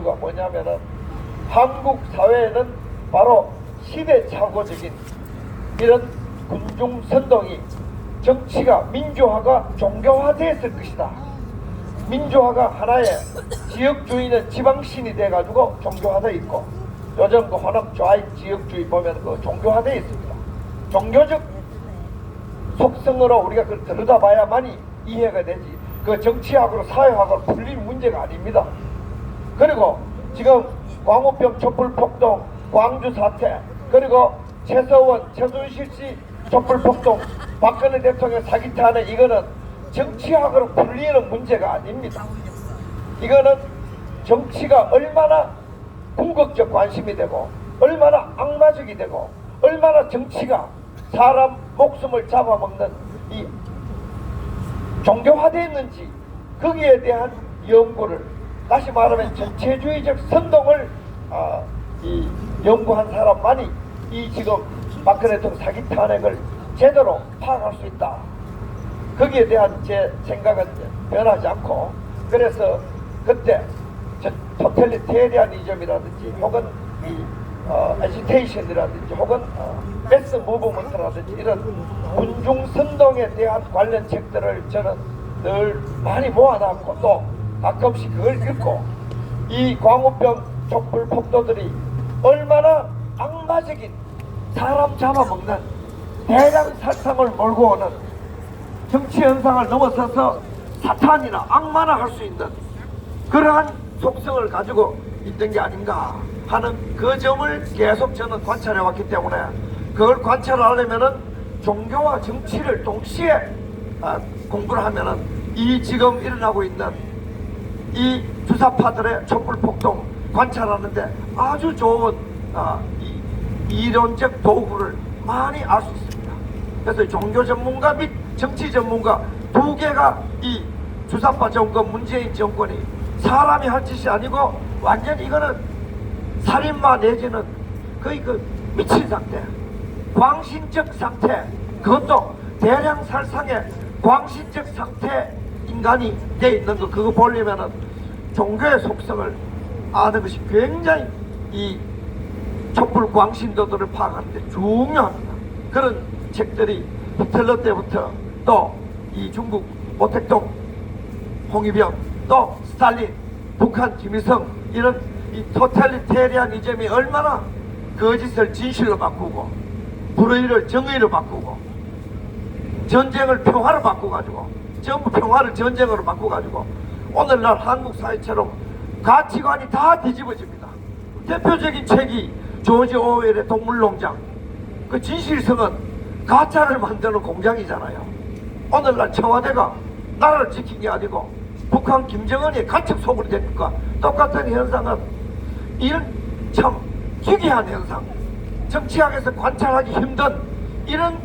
이유가 뭐냐면은 한국 사회에는 바로 시대착오적인 이런 군중선동이 정치가 민주화가 종교화됐을 것이다. 민주화가 하나의 지역주의는 지방신이 돼가지고 종교화되어 있고, 요즘 그 혼합 좌익 지역주의 보면 그 종교화되어 있습니다. 종교적 속성으로 우리가 그걸 들여다봐야만이 이해가 되지, 그 정치학으로 사회학으로 풀릴 문제가 아닙니다. 그리고 지금 광우병 촛불폭동, 광주 사태, 그리고 최순실 씨 촛불폭동, 박근혜 대통령 사기 탄핵, 이거는 정치학으로 풀리는 문제가 아닙니다. 이거는 정치가 얼마나 궁극적 관심이 되고, 얼마나 악마적이 되고, 얼마나 정치가 사람 목숨을 잡아먹는 이 종교화되었는지, 거기에 대한 연구를, 다시 말하면 전체주의적 선동을 연구한 사람만이 이 지금 박근혜 대통령 사기 탄핵을 제대로 파악할 수 있다. 거기에 대한 제 생각은 변하지 않고, 그래서 그때 토탈리테리아니즘이라든지 혹은 애지테이션이라든지 혹은 매스 무브먼트라든지 이런 군중선동에 대한 관련 책들을 저는 늘 많이 모아놨고, 또 가끔씩 그걸 읽고, 이 광우병 촛불 폭도들이 얼마나 악마적인 사람 잡아먹는 대량 살상을 몰고 오는 정치 현상을 넘어서서 사탄이나 악마나 할 수 있는 그러한 속성을 가지고 있던 게 아닌가 하는 그 점을 계속 저는 관찰해 왔기 때문에, 그걸 관찰하려면은 종교와 정치를 동시에 공부를 하면은 이 지금 일어나고 있는 이 주사파들의 촛불폭동 관찰하는데 아주 좋은 이론적 도구를 많이 알 수 있습니다. 그래서 종교 전문가 및 정치 전문가 두 개가 이 주사파 정권, 문재인 정권이 사람이 할 짓이 아니고 완전히 이거는 살인마 내지는 거의 그 미친 상태, 광신적 상태, 그것도 대량 살상의 광신적 상태 인간이 돼 있는 거, 그거 보려면은 종교의 속성을 아는 것이 굉장히 이 촛불 광신도들을 파악하는 데 중요합니다. 그런 책들이 히틀러 때부터 또 이 중국 모택동 홍위병, 또 스탈린, 북한 김일성, 이런 이 토탈리테리아니즘이 얼마나 거짓을 진실로 바꾸고 불의를 정의로 바꾸고 전쟁을 평화로 바꿔가지고, 전부 평화를 전쟁으로 바꿔가지고 오늘날 한국 사회처럼 가치관이 다 뒤집어집니다. 대표적인 책이 조지 오웰의 동물농장. 그 진실성은 가짜를 만드는 공장이잖아요. 오늘날 청와대가 나라를 지킨 게 아니고 북한 김정은이 간첩 속으로 된 것과 똑같은 현상은, 이런 참 기괴한 현상, 정치학에서 관찰하기 힘든 이런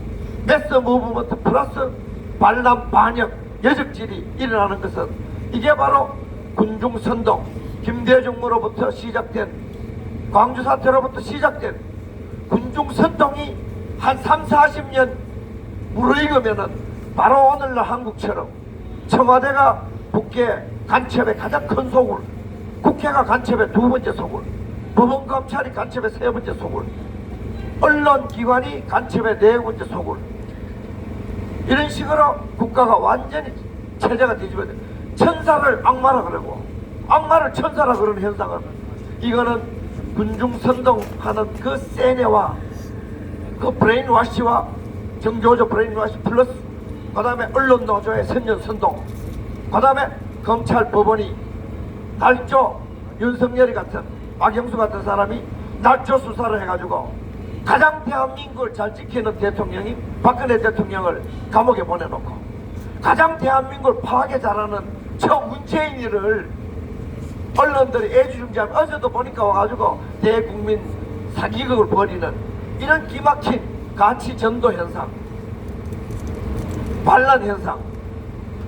매스 무브먼트 플러스 반란 반역 여적질이 일어나는 것은, 이게 바로 군중선동, 김대중으로부터 시작된, 광주 사태로부터 시작된 군중선동이 한 30-40년 무르익으면은 바로 오늘날 한국처럼 청와대가 국회 간첩의 가장 큰 소굴, 국회가 간첩의 두 번째 소굴, 법원검찰이 간첩의 세 번째 소굴, 언론기관이 간첩의 네 번째 소굴, 이런 식으로 국가가 완전히 체제가 뒤집어져, 천사를 악마라 그러고 악마를 천사라 그러는 현상은, 이거는 군중선동하는 그 세뇌와 그 브레인와시와 정조적 브레인와시 플러스 그 다음에 언론노조의 선전선동, 그 다음에 검찰 법원이 날조 윤석열이 같은, 박영수 같은 사람이 날조 수사를 해가지고 가장 대한민국을 잘 지키는 대통령이 박근혜 대통령을 감옥에 보내놓고, 가장 대한민국을 파괴 잘하는 저 문재인이를 언론들이 애주중지하면, 어제도 보니까 와가지고 대국민 사기극을 벌이는 이런 기막힌 가치 전도 현상, 반란 현상,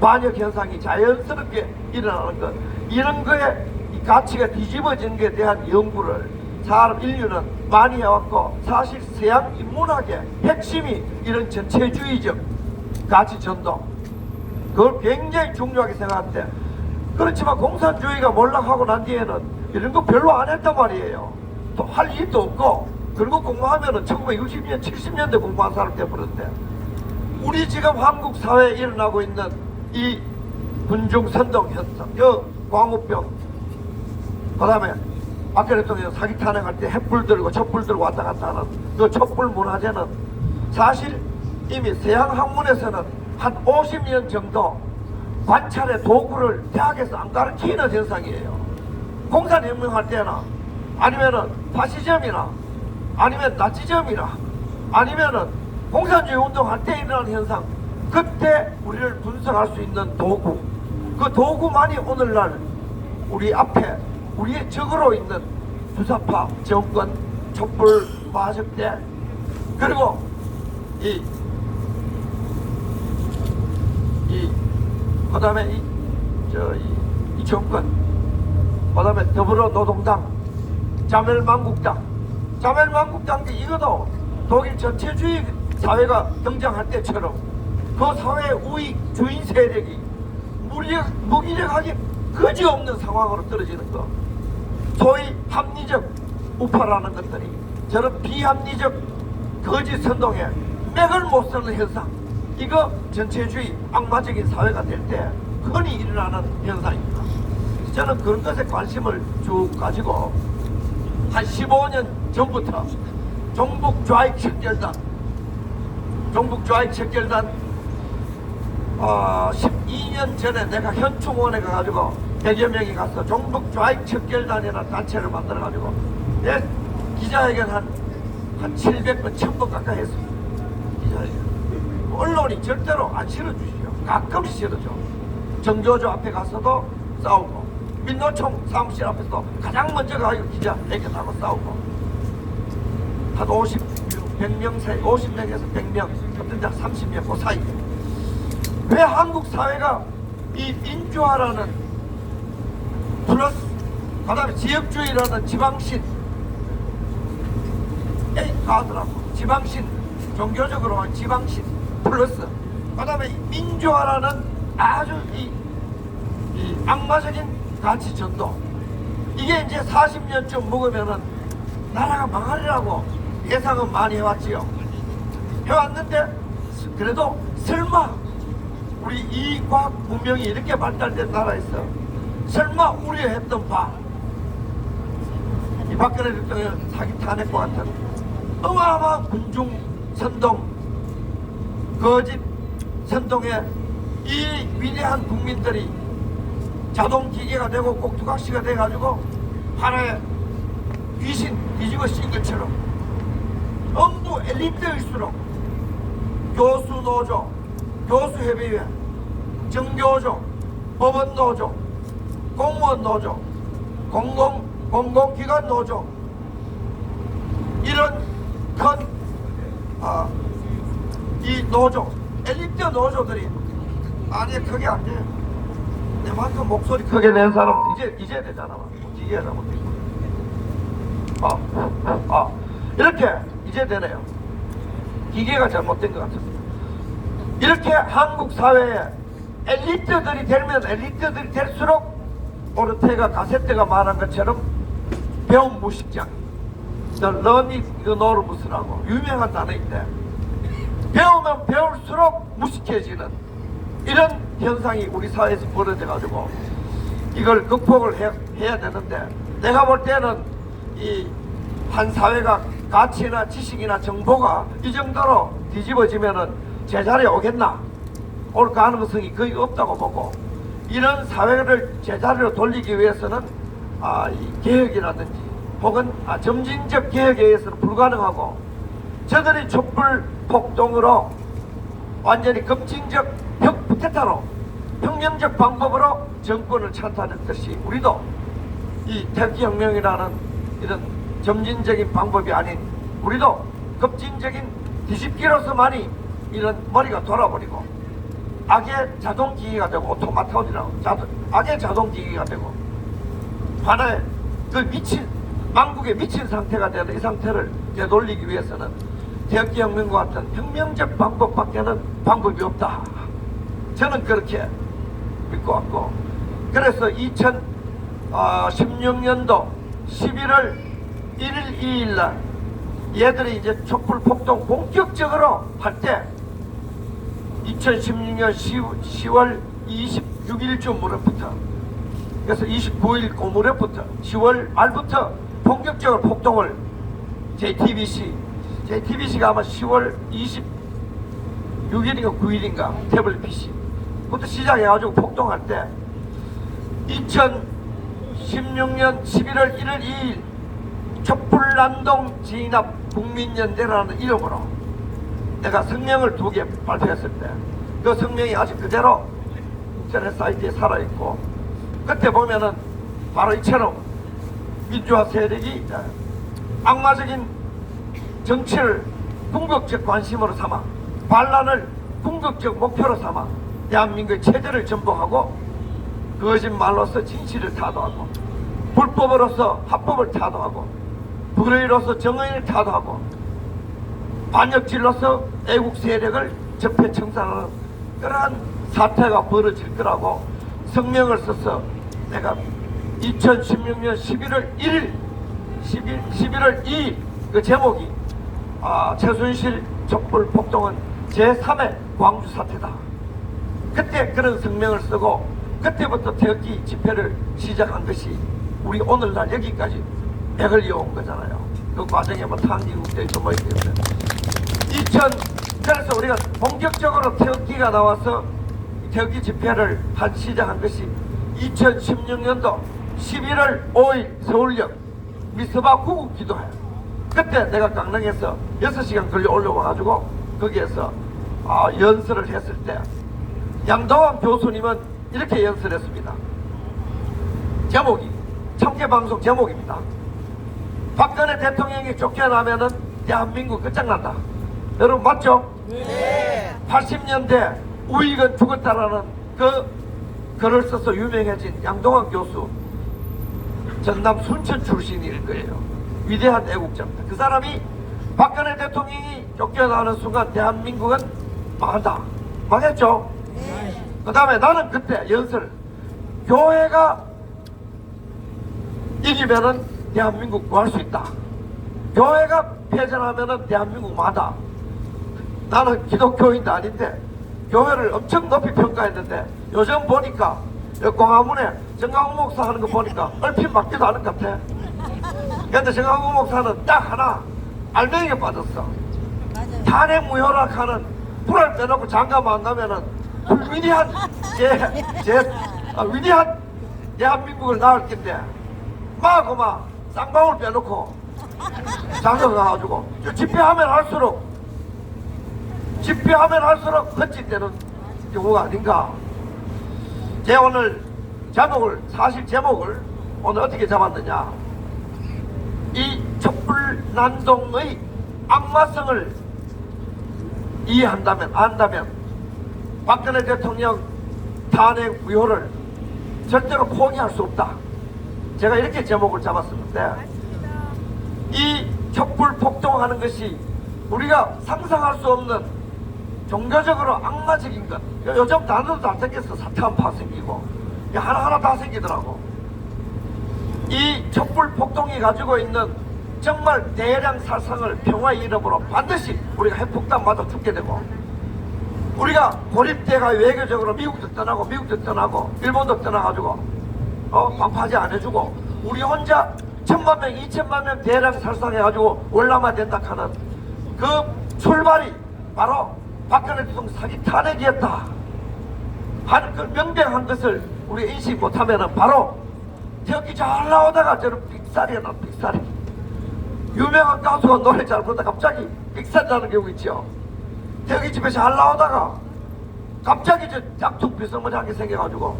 반역 현상이 자연스럽게 일어나는 것, 이런 거에 이 가치가 뒤집어진 것에 대한 연구를 사람 인류는 많이 해왔고, 사실 서양 인문학의 핵심이 이런 전체주의적 가치 전도, 그걸 굉장히 중요하게 생각하는데, 그렇지만 공산주의가 몰락하고 난 뒤에는 이런 거 별로 안 했단 말이에요. 또 할 일도 없고, 그리고 공부하면은 1960년, 70년대 공부한 사람 돼버렸는데, 우리 지금 한국 사회에 일어나고 있는 이 군중선동 현상, 광우병, 그 다음에 박근혜 대통령 사기 탄핵할 때 햇불 들고 촛불 들고 왔다 갔다 하는 그 촛불 문화재는 사실 이미 서양 학문에서는 한 50년 정도 관찰의 도구를 대학에서 안 가르치는 현상이에요. 공산혁명할 때나 아니면은 파시즘이나 아니면 나치즘이나 아니면은 공산주의 운동할 때 일어나는 현상, 그때 우리를 분석할 수 있는 도구, 그 도구만이 오늘날 우리 앞에 우리의 적으로 있는 주사파 정권, 촛불 마적대, 그리고 그 다음에 이 정권, 그 다음에 더불어노동당, 자멸만국당, 이것도 독일 전체주의 사회가 등장할 때처럼 그 사회의 우익 주인 세력이 무기력하게 거지없는 상황으로 떨어지는 것, 소위 합리적 우파라는 것들이 저런 비합리적 거짓 선동에 맥을 못 쓰는 현상, 이거 전체주의 악마적인 사회가 될 때 흔히 일어나는 현상입니다. 저는 그런 것에 관심을 쭉 가지고 한 15년 전부터 종북좌익 척결단 12년 전에 내가 현충원에 가가지고 100여 명이 가서 종북좌익 척결단이라는 단체를 만들어가지고 내 기자회견 한 700번, 1000번 가까이 했습니다. 기자회견. 언론이 절대로 안 실어주시죠. 가끔씩 실어줘. 정조조 앞에 가서도 싸우고, 민노총 사무실 앞에서도 가장 먼저 가서 기자회견하고 싸우고, 한 100명 사이, 50명에서 100명, 어떤 데 30명 그 사이. 왜 한국 사회가 이 민주화라는 플러스, 그 다음에 지역주의라는 지방신, 가더라고. 지방신, 종교적으로 한 지방신 플러스, 그 다음에 민주화라는 아주 이 악마적인 가치 전도, 이게 이제 40년쯤 먹으면은 나라가 망하리라고 예상은 많이 해왔지요. 해왔는데 그래도 설마 우리 이 과학 문명이 이렇게 발달된 나라에서 설마 우려했던 바, 이 박근혜 대통령 사기 탄핵과 같은 어마어마한 군중 선동, 거짓 선동에 이 위대한 국민들이 자동기계가 되고 꼭두각시가 돼가지고 하나의 귀신 뒤집어 씌인 것처럼 전부 엘리트일수록 교수노조, 교수협의회, 정교조, 법원노조, 공무원노조, 공공기관 노조, 이런 큰 이 노조, 엘리트 노조들이, 아니 그게 안 돼. 내만큼 목소리 크게 낸 사람 이제 되잖아. 기계가 잘못된 거. 이렇게 이제 되네요. 기계가 잘못된 것 같습니다. 이렇게 한국 사회에 엘리트들이 되면 엘리트들이 될수록 오르테가 가세테가 말한 것처럼 배움 무식장, 러니 노르무스라고 유명한 단어인데, 배우면 배울수록 무식해지는 이런 현상이 우리 사회에서 벌어져 가지고 이걸 극복을 해야 되는데, 내가 볼 때는 이 한 사회가 가치나 지식이나 정보가 이 정도로 뒤집어지면은 제자리에 오겠나, 올 가능성이 거의 없다고 보고, 이런 사회를 제자리로 돌리기 위해서는 이 개혁이라든지 혹은 점진적 개혁에 의해서는 불가능하고, 저들이 촛불 폭동으로 완전히 급진적 혁부태타로 혁명적 방법으로 정권을 찬탈했듯이 우리도 이 태극기혁명이라는 이런 점진적인 방법이 아닌, 우리도 급진적인 뒤집기로서만이 이런 머리가 돌아버리고 악의 자동기기가 되고, 오토마톤이라고 악의 자동기기가 되고 하나의 그 망국에 미친 상태가 되는 이 상태를 되돌리기 위해서는 태극기혁명과 같은 혁명적 방법밖에는 방법이 없다. 저는 그렇게 믿고 왔고, 그래서 16년도 11월 1일 2일 날 얘들이 이제 촛불 폭동 본격적으로 할 때 2016년 10월 26일쯤 무렵부터, 그래서 29일 그 무렵부터 10월 말부터 본격적으로 폭동을 JTBC가 아마 10월 26일인가 9일인가 태블릿 PC부터 시작해가지고 폭동할 때 2016년 11월 1일 2일 촛불난동 진압 국민연대라는 이름으로 내가 성명을 2개 발표했을 때 그 성명이 아직 그대로 인터넷 사이트에 살아있고, 그때 보면은 바로 이처럼 민주화 세력이 악마적인 정치를 궁극적 관심으로 삼아 반란을 궁극적 목표로 삼아 대한민국의 체제를 전복하고 거짓말로서 진실을 타도하고 불법으로서 합법을 타도하고 불의로서 정의를 타도하고 반역질로서 애국 세력을 적폐청산하는 그러한 사태가 벌어질 거라고 성명을 써서 내가 2016년 11월 1일 11월 2일 그 제목이 최순실 촛불 폭동은 제3의 광주 사태다. 그때 그런 성명을 쓰고 그때부터 태극기 집회를 시작한 것이 우리 오늘날 여기까지 맥을 이어온 거잖아요. 그 과정에 뭐 탄기국대 있고 뭐 있는데 그래서 우리가 본격적으로 태극기가 나와서 태극기 집회를 시작한 것이 2016년도 11월 5일 서울역 미스바 구국기도회, 그때 내가 강릉에서 6시간 걸려 올라와가지고 거기에서 연설을 했을 때 양도환 교수님은 이렇게 연설했습니다. 제목이 청계방송 제목입니다. 박근혜 대통령이 쫓겨나면은 대한민국 끝장난다. 여러분 맞죠? 네. 80년대 우익은 죽었다라는 그 글을 써서 유명해진 양동환 교수, 전남 순천 출신일 거예요. 위대한 애국자입니다. 그 사람이 박근혜 대통령이 쫓겨나는 순간 대한민국은 망한다. 망했죠? 네. 그 다음에 나는 그때 연설, 교회가 이기면은 대한민국 구할 수 있다. 교회가 패전하면은 대한민국 망한다. 나는 기독교인도 아닌데 교회를 엄청 높이 평가했는데 요즘 보니까 광화문에 정강훈 목사 하는 거 보니까 얼핏 맞기도 하는 것 같아. 근데 정강훈 목사는 딱 하나 알맹이에 빠졌어. 탄핵 무효락하는 불알 빼놓고 장가 만나면은 위대한 위대한 대한민국을 낳을 텐데 막 쌍방울 빼놓고 장가 가가지고 집회하면 할수록 헛짓되는 경우가 아닌가. 제가 오늘 사실 제목을 오늘 어떻게 잡았느냐, 이 촛불난동의 악마성을 안다면 박근혜 대통령 탄핵 무효를 절대로 포기할 수 없다. 제가 이렇게 제목을 잡았었는데, 이 촛불 폭동하는 것이 우리가 상상할 수 없는 종교적으로 악마적인 것. 요즘 단어도 다 생겼어. 사탄파 생기고 하나하나 다 생기더라고. 이 촛불 폭동이 가지고 있는 정말 대량 살상을 평화의 이름으로 반드시 우리가 핵폭탄 맞아 죽게 되고, 우리가 고립대가 외교적으로 미국도 떠나고 일본도 떠나가지고 방파제 안 해주고 우리 혼자 1000만 명 2000만 명 대량 살상해가지고 월남아 된다 하는 그 출발이 바로 박근혜 대통령 사기 탄핵이었다 하는 그 명백한 것을 우리가 인식 못하면은 바로 태극기 잘 나오다가 저는 삑살이 나. 삑살이 유명한 가수가 노래 잘 부르다 갑자기 삑살 나는 경우 있죠. 태극기 집에 잘 나오다가 갑자기 저 짝퉁 비스무리하게 생겨가지고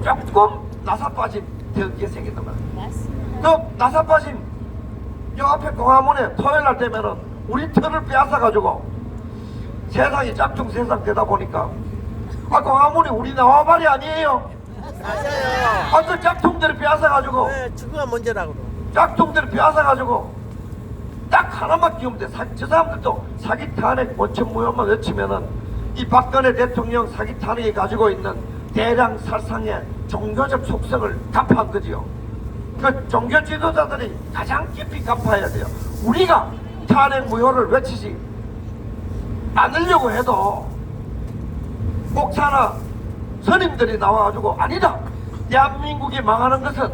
조금 나사 빠진 태극기가 생긴단 말이야. 그 나사 빠진 요 앞에 광화문에 토요일날 되면은 우리 털을 빼앗아가지고 세상이 짝퉁 세상 되다 보니까 광화문이 우리 나와말이 아니에요. 맞아요. 완전 짝퉁들이 빼앗아가지고 그거가 문제라고. 짝퉁들이 빼앗아가지고 딱 하나만 끼우면 돼. 저 사람들도 사기 탄핵 원천무효만 외치면은 이 박근혜 대통령 사기 탄핵이 가지고 있는 대량 살상의 종교적 속성을 답한 거지요. 그 종교 지도자들이 가장 깊이 갚아야 돼요. 우리가 탄핵 무효를 외치지 않으려고 해도 목사나 스님들이 나와가지고 아니다, 대한민국이 망하는 것은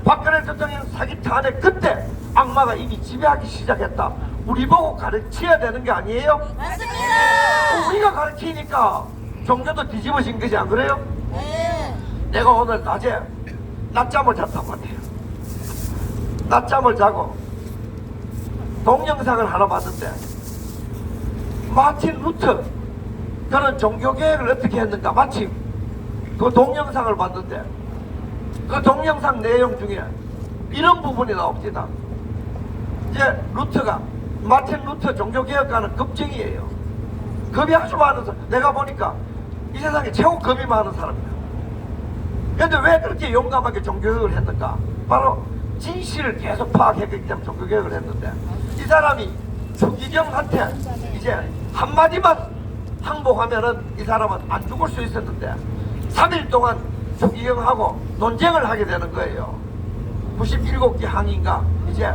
박근혜 대통령 사기 탄핵 그때 악마가 이미 지배하기 시작했다, 우리 보고 가르쳐야 되는 게 아니에요? 맞습니다. 우리가 가르치니까 종교도 뒤집어진 거지, 안 그래요? 네. 내가 오늘 낮에 낮잠을 잤단 말이에요. 낮잠을 자고 동영상을 하나 봤는데, 마틴 루터 그는 종교개혁을 어떻게 했는가, 마침 그 동영상을 봤는데 그 동영상 내용 중에 이런 부분이 나옵니다. 이제 루터가, 마틴 루터 종교개혁가는 겁쟁이에요. 겁이 아주 많아서, 내가 보니까 이 세상에 최고 겁이 많은 사람이야. 근데 왜 그렇게 용감하게 종교개혁을 했는가? 바로 진실을 계속 파악했기 때문에 종교개혁을 했는데, 이 사람이 추기경한테 이제 한마디만 항복하면은 이 사람은 안 죽을 수 있었는데 3일 동안 추기경하고 논쟁을 하게 되는 거예요. 97개 항인가 이제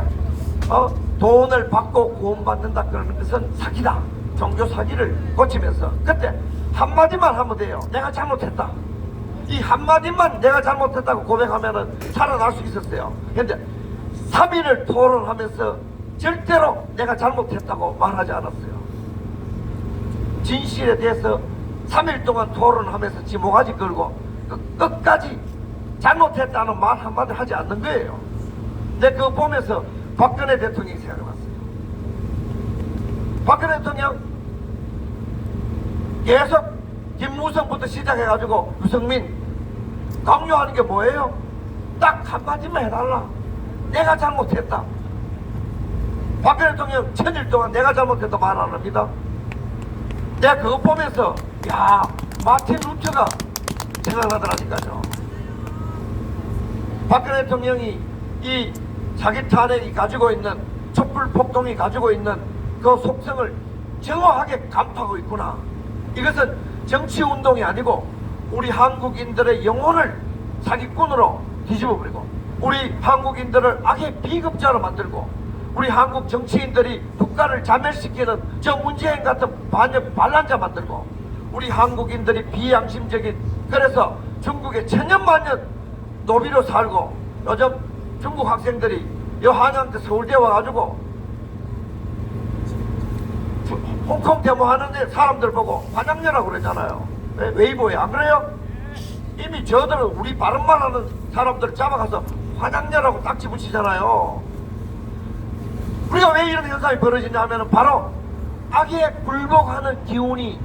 돈을 받고 구원받는다 그러는 것은 사기다, 종교 사기를 고치면서 그때 한마디만 하면 돼요. 내가 잘못했다. 이 한마디만 내가 잘못했다고 고백하면은 살아날 수 있었어요. 근데 3일을 토론하면서 절대로 내가 잘못했다고 말하지 않았어요. 진실에 대해서 3일 동안 토론하면서 지모가지 걸고 끝까지 잘못했다는 말 한마디 하지 않는 거예요. 근데 그거 보면서 박근혜 대통령이 생각났어요. 박근혜 대통령 계속 김무성부터 시작해가지고 유승민 강요하는 게 뭐예요? 딱 한마디만 해달라. 내가 잘못했다. 박근혜 대통령 1000일 동안 내가 잘못했다 말 안 합니다. 내가 그거 보면서 야, 마틴 루터가 생각나더라니까요. 박근혜 대통령이 이 자기 탄핵이 가지고 있는, 촛불 폭동이 가지고 있는 그 속성을 정확하게 간파하고 있구나. 이것은 정치운동이 아니고 우리 한국인들의 영혼을 사기꾼으로 뒤집어버리고 우리 한국인들을 악의 비급자로 만들고 우리 한국 정치인들이 국가를 자멸시키는 저 문재인 같은 반란자 만들고 우리 한국인들이 비양심적인, 그래서 중국에 천년만년 노비로 살고 요즘 중국 학생들이 여 한양대 서울대 와가지고 홍콩 데모하는데 사람들 보고 환장녀라고 그러잖아요. 웨이보에 안 그래요? 이미 저들은 우리 바른말 하는 사람들 잡아가서 환장녀라고 딱지 붙이잖아요. 우리가 왜 이런 현상이 벌어지냐면 바로 악에 굴복하는 기운이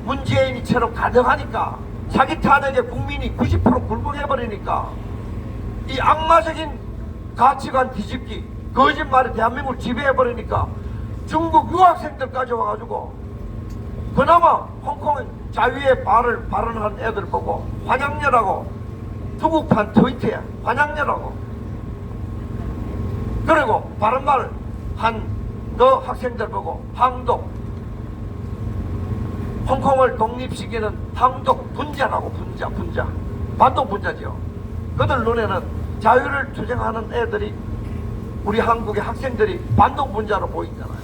문재인이처럼 가득하니까, 자기 탄핵에 국민이 90% 굴복해버리니까 이 악마적인 가치관 뒤집기, 거짓말에 대한민국을 지배해버리니까 중국 유학생들까지 와가지고 그나마 홍콩 자유의 발을 발언한 애들 보고 환양녀라고, 중국판 트위터에 환양녀라고, 그리고 바른말 한 그 학생들 보고 항독, 홍콩을 독립시키는 항독 분자라고, 분자 반동 분자지요. 그들 눈에는 자유를 투쟁하는 애들이, 우리 한국의 학생들이 반동 분자로 보이잖아요.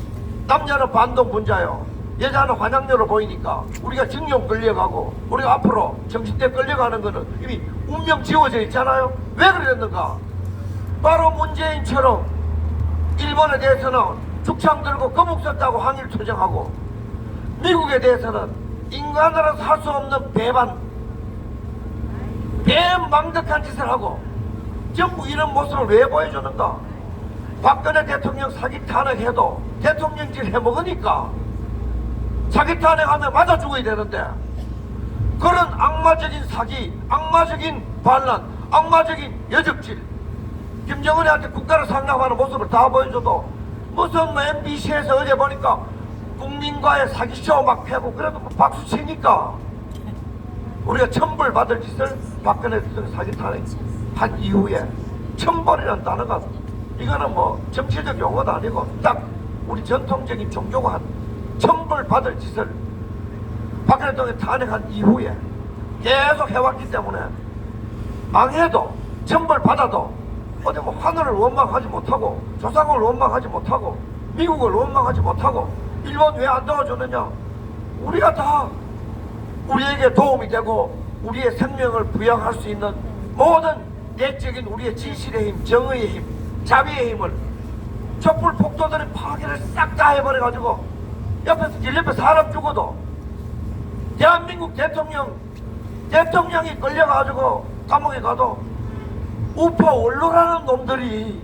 남자는 반동 분자요, 여자는 환양녀로 보이니까 우리가 징용 끌려가고 우리가 앞으로 정신대 끌려가는 거는 이미 운명 지워져 있잖아요. 왜 그랬는가? 바로 문재인처럼 일본에 대해서는 죽창 들고 거북 썼다고 항일 투쟁하고, 미국에 대해서는 인간으로서 할 수 없는 배망덕한 짓을 하고, 전부 이런 모습을 왜 보여주는가? 박근혜 대통령 사기 탄핵해도 대통령질 해먹으니까 사기 탄핵하면 맞아 죽어야 되는데, 그런 악마적인 사기, 악마적인 반란, 악마적인 여적질, 김정은이한테 국가를 상납하는 모습을 다 보여줘도 무슨 뭐 MBC에서 어제 보니까 국민과의 사기쇼 막 패고 그래도 박수 치니까 우리가 천벌 받을 짓을 박근혜 대통령 사기 탄핵 한 이후에, 천벌이라는 단어가 이거는 뭐 정치적 용어도 아니고 딱 우리 전통적인 종교가 한 천벌 받을 짓을 박근혜 대통령이 탄핵한 이후에 계속 해왔기 때문에 망해도 천벌 받아도 어디 뭐 하늘을 원망하지 못하고 조상을 원망하지 못하고 미국을 원망하지 못하고 일본 왜 안 도와주느냐? 우리가 다 우리에게 도움이 되고 우리의 생명을 부양할 수 있는 모든 내적인 우리의 진실의 힘, 정의의 힘, 자비의 힘을 촛불 폭도들의 파괴를 싹 다 해버려가지고 옆에서 길 옆에 사람 죽어도 대한민국 대통령이 끌려가지고 감옥에 가도 우파 원로라는 놈들이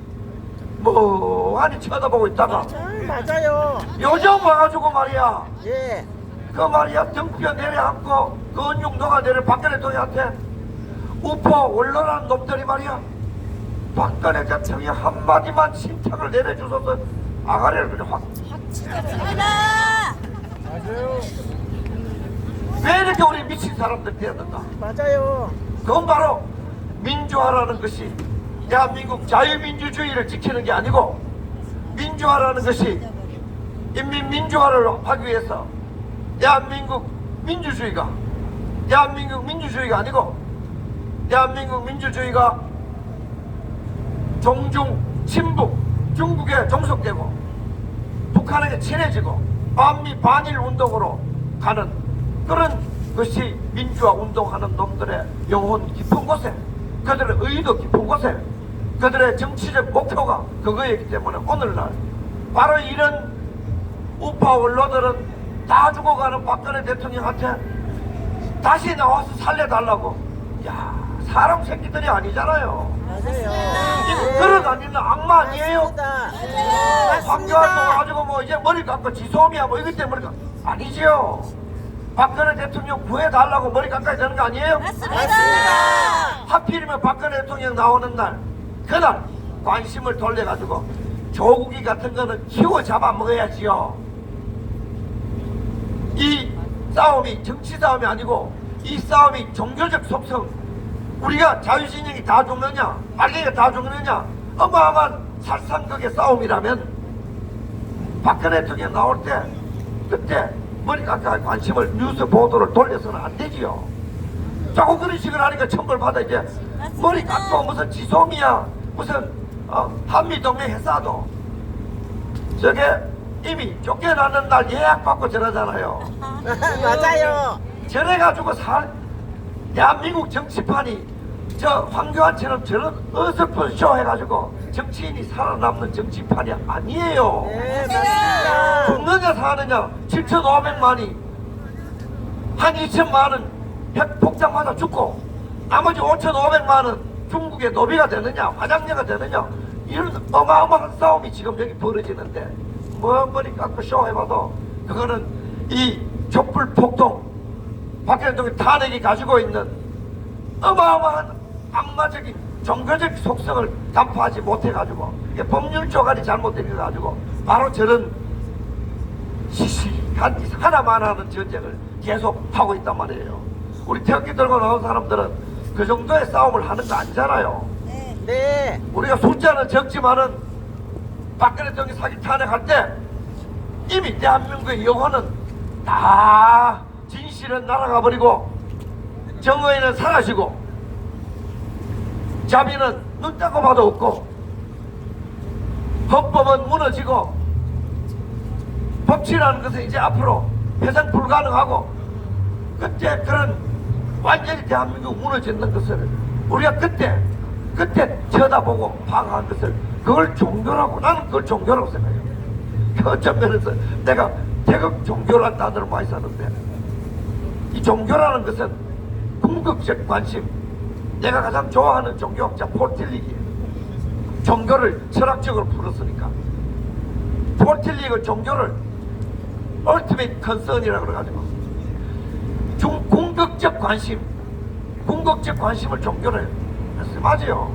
뭐하니 쳐다보고 있다가 맞아요. 요즘 와가지고 말이야 예. 그 말이야 등뼈 내려앉고 그 은육 녹아내려 박근혜 대통령한테 우파 원로라는 놈들이 말이야 박근혜 대통령 한마디만 신탁을 내려주셔서 아가리를 그냥 확 맞습니다. 왜 이렇게 우리 미친 사람들 되었는가? 맞아요. 그건 바로 민주화라는 것이 대한민국 자유민주주의를 지키는 게 아니고 민주화라는 것이 인민민주화를 하기 위해서 대한민국 민주주의가 아니고 대한민국 민주주의가 종중 친북 중국에 종속되고 북한에게 친해지고 반미 반일 운동으로 가는 그런 것이 민주화 운동하는 놈들의 영혼 깊은 곳에 그들의 의도 깊은 곳에 그들의 정치적 목표가 그거이기 때문에 오늘날 바로 이런 우파 원로들은 다 죽어가는 박근혜 대통령한테 다시 나와서 살려달라고. 야, 사람 새끼들이 아니잖아요. 맞아요. 이거 걸어다니는 악마 아니에요? 맞습니다. 황교안도 가지고 뭐 이제 머리 깎고 지소미야 뭐 이것 때문에 아니지요. 박근혜 대통령 구해달라고 머리 깎아야 되는 거 아니에요? 맞습니다. 하필이면 박근혜 대통령 나오는 날 그날 관심을 돌려가지고 조국이 같은 거는 키워 잡아먹어야지요. 이 싸움이 정치 싸움이 아니고 이 싸움이 종교적 속성 우리가 자유진영이 다 죽느냐 말갱이가 다 죽느냐 어마어마한 살상극의 싸움이라면 박근혜 대통령 나올 때 그때 머리 깎아 관심을 뉴스 보도를 돌려서는 안 되지요. 자꾸 그런 식으로 하니까 천벌받아 이제 머리 깎고 무슨 지소미야 무슨 한미동맹 회사도 저게 이미 쫓겨나는 날 예약받고 저러잖아요. 맞아요. 저래가지고 대한민국 정치판이 저 황교안처럼 저런 어설픈 쇼 해가지고 정치인이 살아남는 정치판이 아니에요. 네, 맞습니다. 죽느냐 사느냐 7,500만이 한 2천만은 핵폭탄 맞아 죽고 나머지 5,500만은 중국의 노비가 되느냐 화장녀가 되느냐 이런 어마어마한 싸움이 지금 여기 벌어지는데 뭐 머리 깎고 쇼 해봐도 그거는 이 촛불 폭동 박근혜 대통령 탄핵이 가지고 있는 어마어마한 악마적인 종교적 속성을 간파하지 못해가지고 이게 법률 조관이 잘못되어가지고 바로 저런 시시한 하나만 하는 전쟁을 계속 하고 있단 말이에요. 우리 태극기 들고 나온 사람들은 그 정도의 싸움을 하는 거 아니잖아요. 네. 우리가 숫자는 적지만은 박근혜 대통령 사기 탄핵할 때 이미 대한민국의 영혼은 다 진실은 날아가 버리고 정의는 사라지고 자비는 눈 떼고 봐도 없고 헌법은 무너지고 법치라는 것은 이제 앞으로 회상 불가능하고 그때 그런 완전히 대한민국 무너지는 것을 우리가 그때 쳐다보고 파악한 것을 그걸 종교라고 나는 그걸 종교라고 생각해요. 어떤 면에서 내가 태극 종교라는 단어를 많이 썼는데 이 종교라는 것은 궁극적 관심 내가 가장 좋아하는 종교학자 폴틸릭이에요. 종교를 철학적으로 풀었으니까 폴틸릭은 종교를 ultimate concern이라고 그래가지고 궁극적 관심을 종교를 했어요. 맞아요.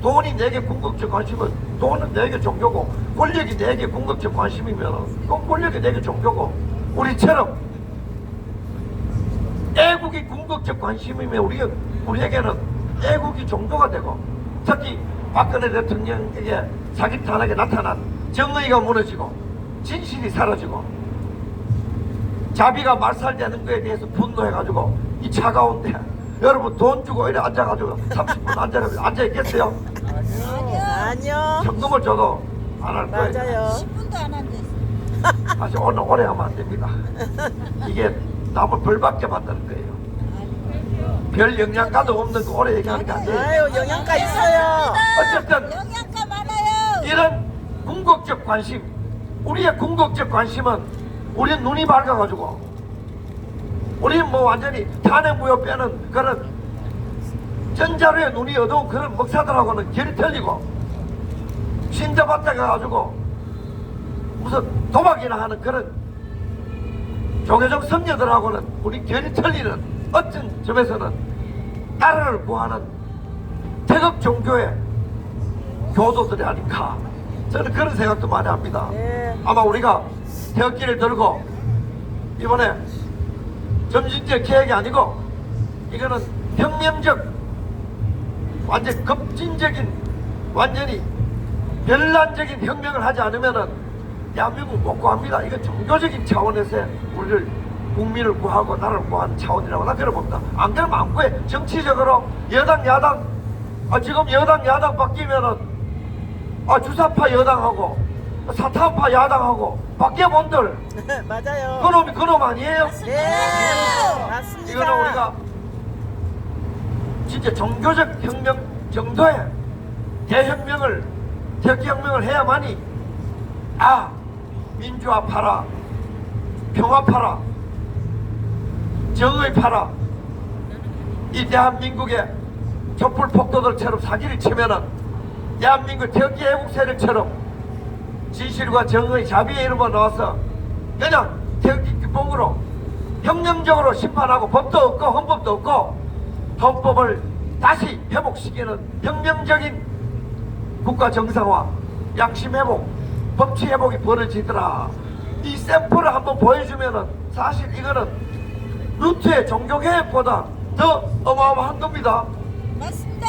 돈이 내게 궁극적 관심은 돈은 내게 종교고 권력이 내게 궁극적 관심이면 그건 권력이 내게 종교고 우리처럼 애국이 궁극적 관심이면 우리에게는 애국이 종교가 되고 특히 박근혜 대통령에게 사기 탄핵에 나타난 정의가 무너지고 진실이 사라지고 자비가 말살되는 것에 대해서 분노해가지고 이 차가운데 여러분 돈 주고 이래 앉아가지고 30분 앉아있겠어요? 아니요. 현금을 줘도 안 할 거예요. 맞아요. 10분도 안 앉아있어. 아직 오래 하면 안 됩니다. 이게 남을 벌받게 만드는 거예요. 별 영양가도 없는 거 오래 얘기하는 게 아니에요. 아유, 영양가 있어요. 어쨌든 영양가 많아요. 이런 궁극적 관심, 우리의 궁극적 관심은 우리 눈이 밝아가지고 우리는 뭐 완전히 탄핵무효 빼는 그런 전자로의 눈이 어두운 그런 목사들하고는 결이 틀리고 신자밭에 가가지고 무슨 도박이나 하는 그런 조계종 성녀들하고는 우리 결이 틀리는 어떤 점에서는 나라를 구하는 태극 종교의 교도들이 아닌가, 저는 그런 생각도 많이 합니다. 네. 아마 우리가 태극기를 들고 이번에 점진적 계획이 아니고 이거는 혁명적 완전 급진적인 완전히 변란적인 혁명을 하지 않으면은 대한민국 못 구합니다. 이건 종교적인 차원에서 우리를 국민을 구하고 나라를 구하는 차원이라고 나 그래 봅니다. 안 그러면 안 구해. 정치적으로 여당 야당 지금 여당 야당 바뀌면은 주사파 여당하고 사탄파 야당하고 바뀌어본들 맞아요. 그놈이 그놈 아니에요? 네. 맞습니다. 이거는 우리가 진짜 종교적 혁명 정도의 대혁명을 태극기혁명을 해야만이 민주화 파라, 평화 파라, 정의 파라, 이 대한민국의 촛불 폭도들처럼 사기를 치면은 대한민국 태극기 애국 세력처럼 진실과 정의 자비의 이름으로 나와서 그냥 태극기 기봉으로 혁명적으로 심판하고 법도 없고 헌법도 없고 헌법을 다시 회복시키는 혁명적인 국가 정상화, 양심 회복, 법치 회복이 벌어지더라. 이 샘플을 한번 보여주면은 사실 이거는 루트의 종교개혁보다 더 어마어마한 겁니다. 맞습니다.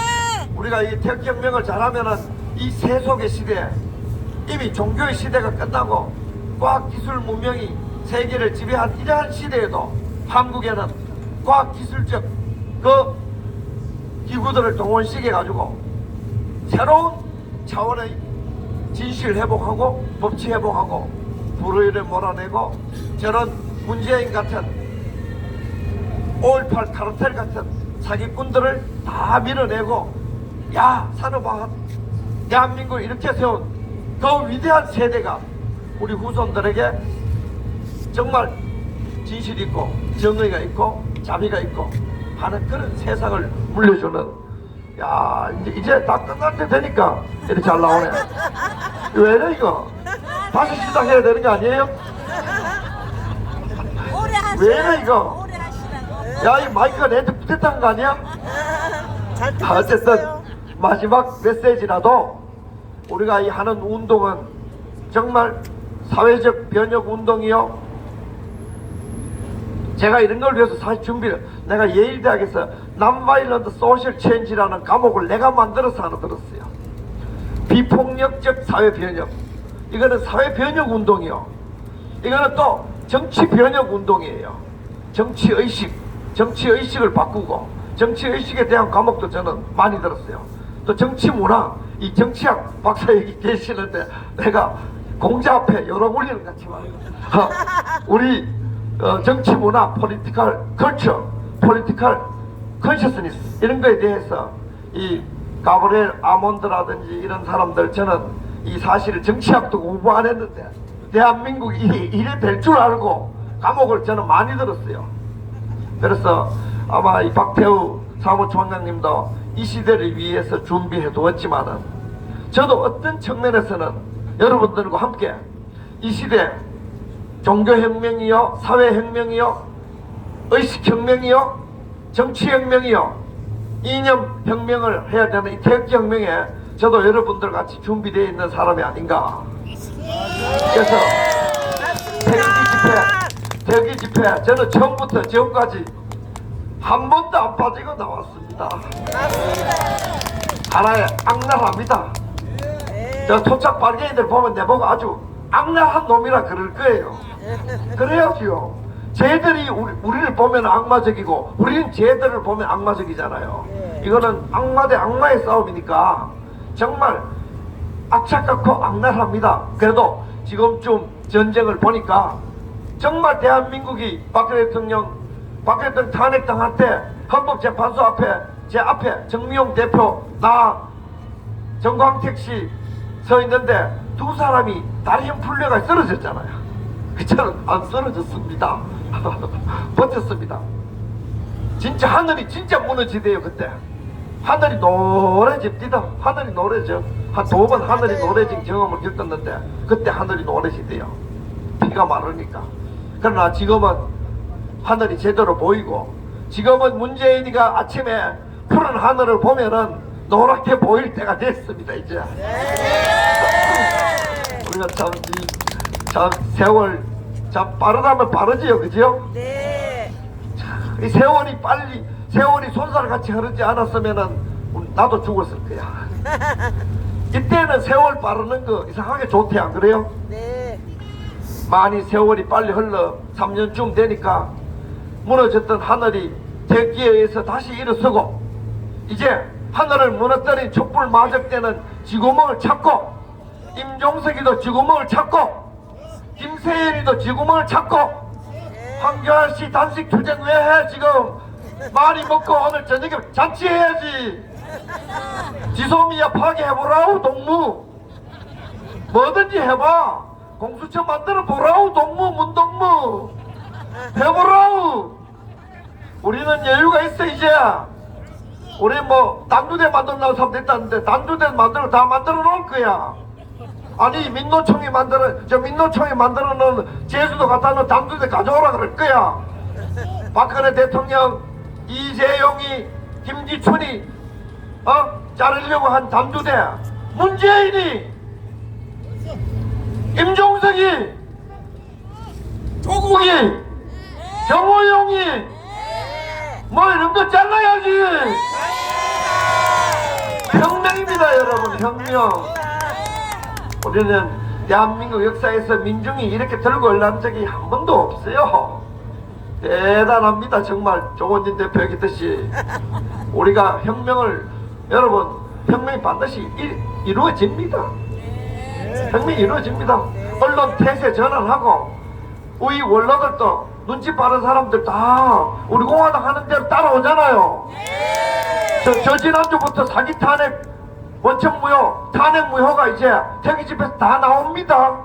우리가 이 태극기혁명을 잘하면은 이 세속의 시대에 이미 종교의 시대가 끝나고 과학기술 문명이 세계를 지배한 이러한 시대에도 한국에는 과학기술적 그 기구들을 동원시켜가지고 새로운 차원의 진실 회복하고 법치 회복하고 불의를 몰아내고 저런 문재인 같은 5.18 카르텔 같은 사기꾼들을 다 밀어내고 산업화한 대한민국을 이렇게 세운 더 위대한 세대가 우리 후손들에게 정말 진실이 있고 정의가 있고 자비가 있고 하는 그런 세상을 물려주는 이제 다 끝날 때 되니까 이렇게 잘 나오네. 왜래 이거? 다시 시작해야 되는 거 아니에요? 오래 하시라고. 왜래 이거? 오래 하시라고. 이 마이크가 내한테 붙었다는 거 아니야? 잘 어쨌든 들으셨어요? 마지막 메시지라도 우리가 이 하는 운동은 정말 사회적 변혁 운동이요. 제가 이런 걸 위해서 사실 내가 예일대학에서 Non-Violent Social Change라는 과목을 내가 만들어서 하나 들었어요. 비폭력적 사회 변혁. 이거는 사회 변혁 운동이요. 이거는 또 정치 변혁 운동이에요. 정치의식을 바꾸고 정치의식에 대한 과목도 저는 많이 들었어요. 또 정치문화, 이 정치학 박사 여기 계시는데 내가 공자 앞에 열어 올리는 것 같지만 우리 정치문화, political culture, political consciousness 이런 거에 대해서 이 가브리엘 아몬드라든지 이런 사람들 저는 이 사실을 정치학도 공부 안 했는데 대한민국이 이래 될 줄 알고 과목을 저는 많이 들었어요. 그래서 아마 이 박태우 사무총장님도 이 시대를 위해서 준비해 두었지만은 저도 어떤 측면에서는 여러분들과 함께 이 시대 종교혁명이요, 사회혁명이요, 의식혁명이요, 정치혁명이요, 이념혁명을 해야 되는 이 태극기혁명에 저도 여러분들 같이 준비되어 있는 사람이 아닌가. 그래서 태극기 집회 저는 처음부터 지금까지 한 번도 안 빠지고 나왔습니다. 하나의 악랄합니다. 저 토착 발견이들 보면 내보고 아주 악랄한 놈이라 그럴 거예요. 그래야지요. 쟤들이 우리를 보면 악마적이고 우리는 쟤들을 보면 악마적이잖아요. 네. 이거는 악마 대 악마의 싸움이니까 정말 악착같고 악랄합니다. 그래도 지금쯤 전쟁을 보니까 정말 대한민국이 박근혜 대통령 탄핵당할 때 헌법재판소 앞에 제 앞에 정미용 대표 나 정광택 씨 서 있는데 두 사람이 다리 힘 풀려가 쓰러졌잖아요. 그처럼 안 쓰러졌습니다. 버텼습니다. 진짜 하늘이 진짜 무너지대요. 그때 하늘이 노래집니다. 하늘이 노래져. 한 두 번 하늘이 맞아요. 노래진 경험을 겪었는데 그때 하늘이 노래지대요. 비가 마르니까. 그러나 지금은 하늘이 제대로 보이고 지금은 문재인이가 아침에 푸른 하늘을 보면은 노랗게 보일 때가 됐습니다. 이제 우리가 참 세월 참 빠르다면 빠르지요, 그죠? 네. 이 세월이 손살같이 흐르지 않았으면은 나도 죽었을 거야. 이때는 세월 빠르는 거 이상하게 좋대, 안 그래요? 네. 많이 세월이 빨리 흘러 3년쯤 되니까 무너졌던 하늘이 대기에 의해서 다시 일어서고 이제 하늘을 무너뜨린 촛불 마적대는 쥐구멍을 찾고 임종석이도 쥐구멍을 찾고 김세일이도 쥐구멍을 찾고 황교안씨 단식 투쟁 왜 해? 지금 많이 먹고 오늘 저녁에 잔치해야지. 지소미아 파괴해보라우. 동무 뭐든지 해봐. 공수처 만들어 보라우. 동무 문동무 해보라우. 우리는 여유가 있어. 이제 우리 뭐 단두대 만들려고 사람 됐다는데 단두대 다 만들어 놓을 거야. 아니 민노총이 만들어 놓은 제주도 갖다 놓은 단두대 가져오라 그럴 거야. 박근혜 대통령, 이재용이, 김기춘이 자르려고 한 단두대, 문재인이, 임종석이, 조국이, 정호용이 뭐 이런 거 잘라야지. 혁명입니다 여러분. 혁명. 우리는 대한민국 역사에서 민중이 이렇게 들고 올라온 적이 한 번도 없어요. 대단합니다. 정말 조원진 대표 얘기했듯이 우리가 여러분 혁명이 반드시 이루어집니다. 혁명이 이루어집니다. 언론 태세 전환하고 우리 원로들도 눈치 빠른 사람들 다 우리 공화당 하는 대로 따라오잖아요. 저 지난주부터 사기 탄핵 원천무효 탄핵무효가 이제 대기집에서 다 나옵니다.